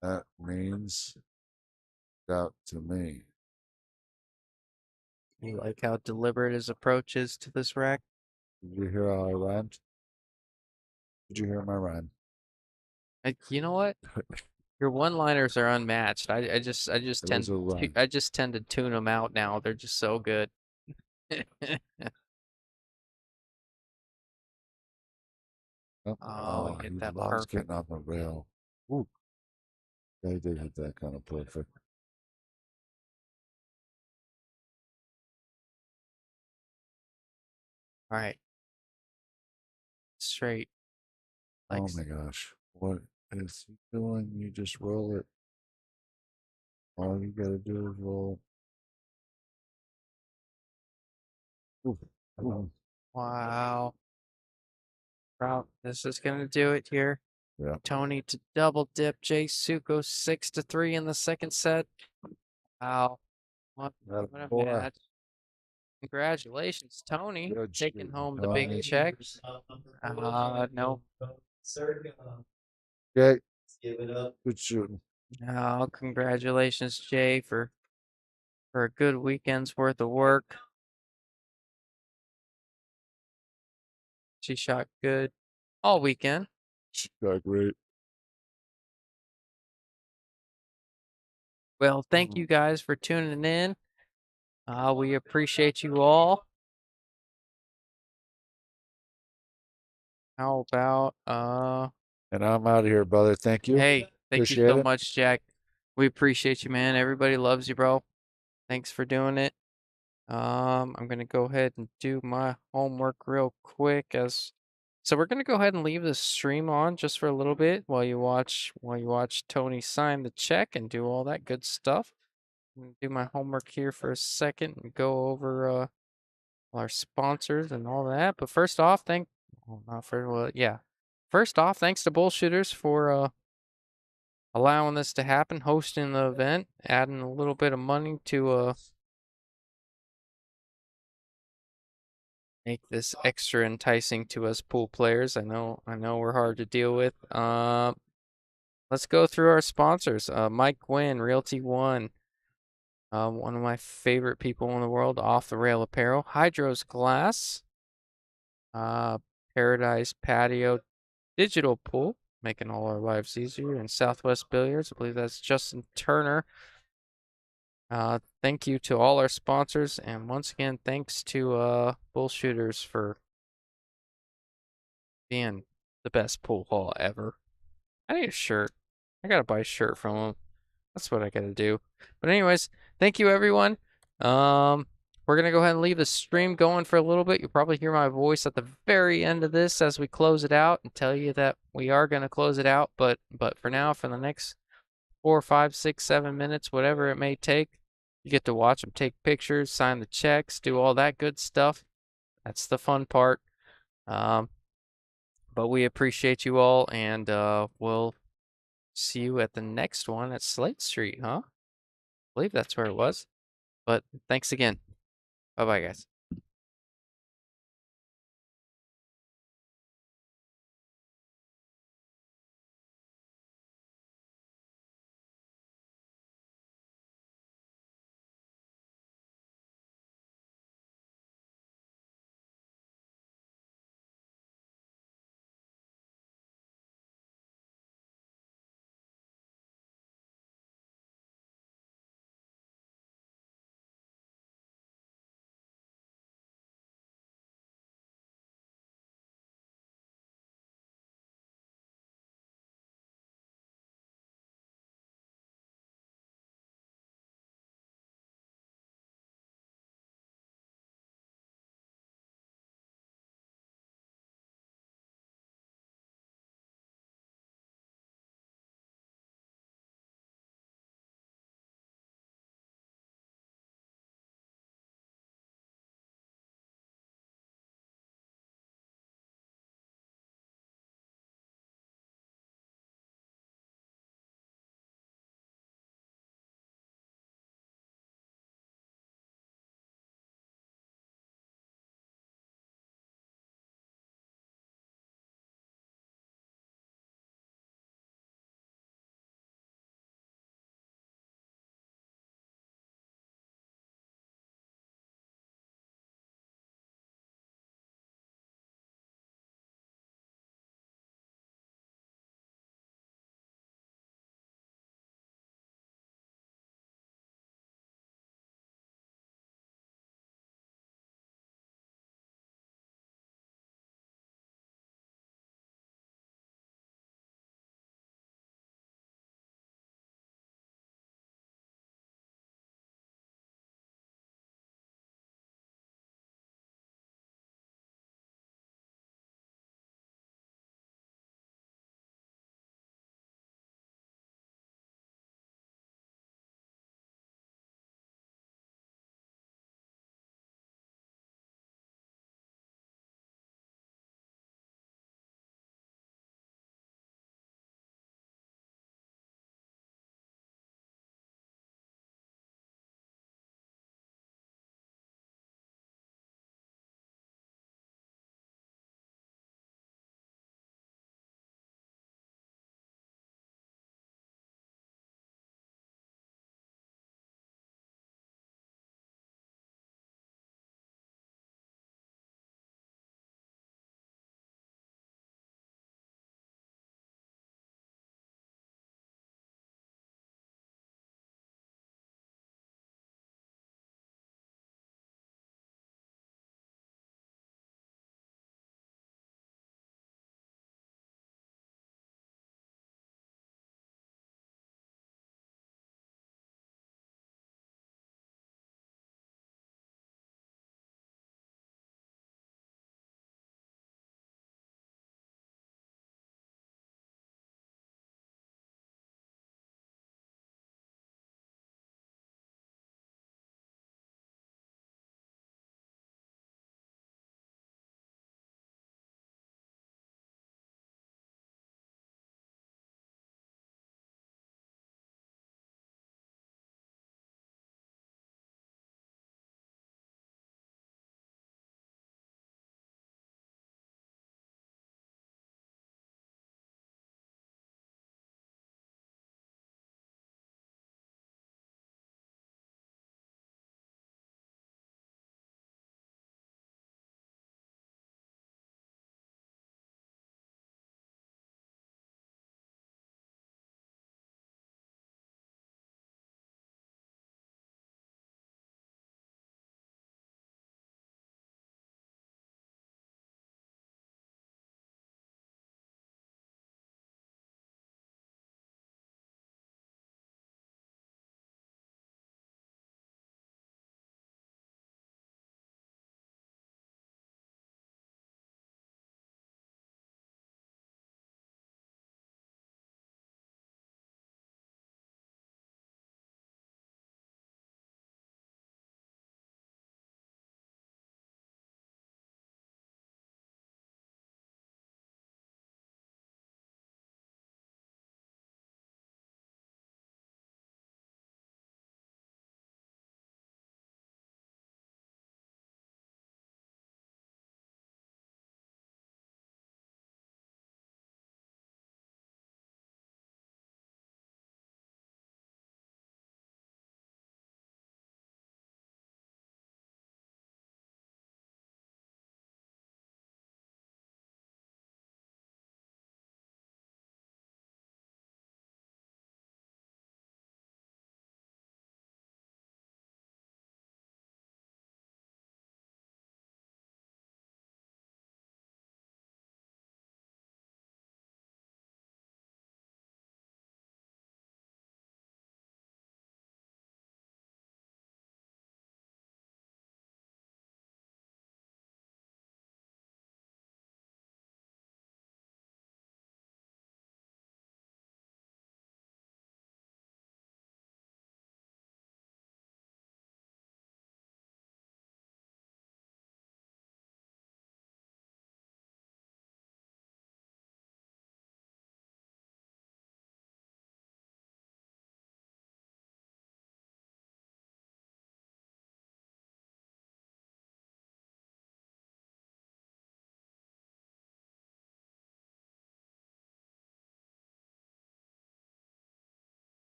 S3: That means doubt to me.
S2: You like how deliberate his approach is to this rack?
S3: Did you hear how I rhymed? Did you hear my rhyme?
S2: You know what? Your one-liners are unmatched. I just tend to tune them out now. They're just so good.
S3: Oh,
S2: get
S3: he
S2: that
S3: loves
S2: perfect.
S3: getting on the rail. Ooh, they did hit that kind of perfect.
S2: All right. Straight.
S3: Oh my gosh. What is he doing? You just roll it. All you gotta do is roll. Ooh.
S2: Wow. Wow. This is gonna do it here.
S3: Yeah.
S2: Tony to double dip Jay Suko 6-3 in the second set. Wow. What a match. Congratulations, Tony.
S3: Good
S2: Taking
S3: shooting,
S2: home the
S3: Tony.
S2: big check. No.
S3: Okay. Good shooting.
S2: Oh, congratulations, Jay, for a good weekend's worth of work. She shot good all weekend.
S3: Got great.
S2: Well, thank you guys for tuning in. We appreciate you all. How about
S3: And I'm out of here, brother. Thank you.
S2: hey, thank you
S3: Appreciate
S2: so
S3: it.
S2: much, Jack. We appreciate you, man. Everybody loves you, bro. Thanks for doing it. I'm gonna go ahead and do my homework real quick so we're gonna go ahead and leave the stream on just for a little bit while you watch Tony sign the check and do all that good stuff. I'm gonna do my homework here for a second and go over our sponsors and all that. But first off, thanks to Bullshooters for allowing this to happen, hosting the event, adding a little bit of money to make this extra enticing to us pool players. I know we're hard to deal with. Let's go through our sponsors. Mike Gwynn, Realty One. One of my favorite people in the world, Off the Rail Apparel. Hydros Glass. Paradise Patio Digital Pool, making all our lives easier, and Southwest Billiards. I believe that's Justin Turner. Thank you to all our sponsors, and once again, thanks to Bullshooters for being the best pool hall ever. I need a shirt. I gotta buy a shirt from them. That's what I gotta do. But anyways, thank you everyone. We're gonna go ahead and leave the stream going for a little bit. You'll probably hear my voice at the very end of this as we close it out and tell you that we are gonna close it out. But for now, for the next 4, 5, 6, 7 minutes, whatever it may take, you get to watch them take pictures, sign the checks, do all that good stuff. That's the fun part. But we appreciate you all, and we'll see you at the next one at Slate Street, huh? I believe that's where it was. But thanks again. Bye-bye, guys.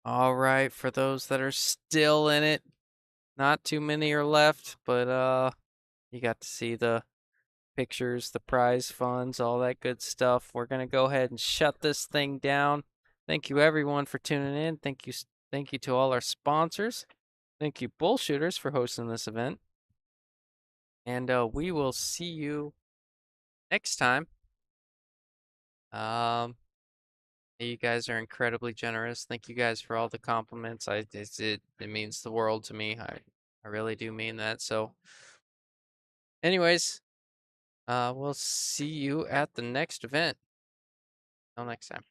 S2: All right, for those that are still in it, not too many are left, but you got to see the pictures, the prize funds, all that good stuff. We're gonna go ahead and shut this thing down. Thank you everyone for tuning in. Thank you to all our sponsors. Thank you Bullshooters for hosting this event. And we will see you next time. You guys are incredibly generous. Thank you guys for all the compliments. It means the world to me. I really do mean that. So anyways, we'll see you at the next event. Till next time.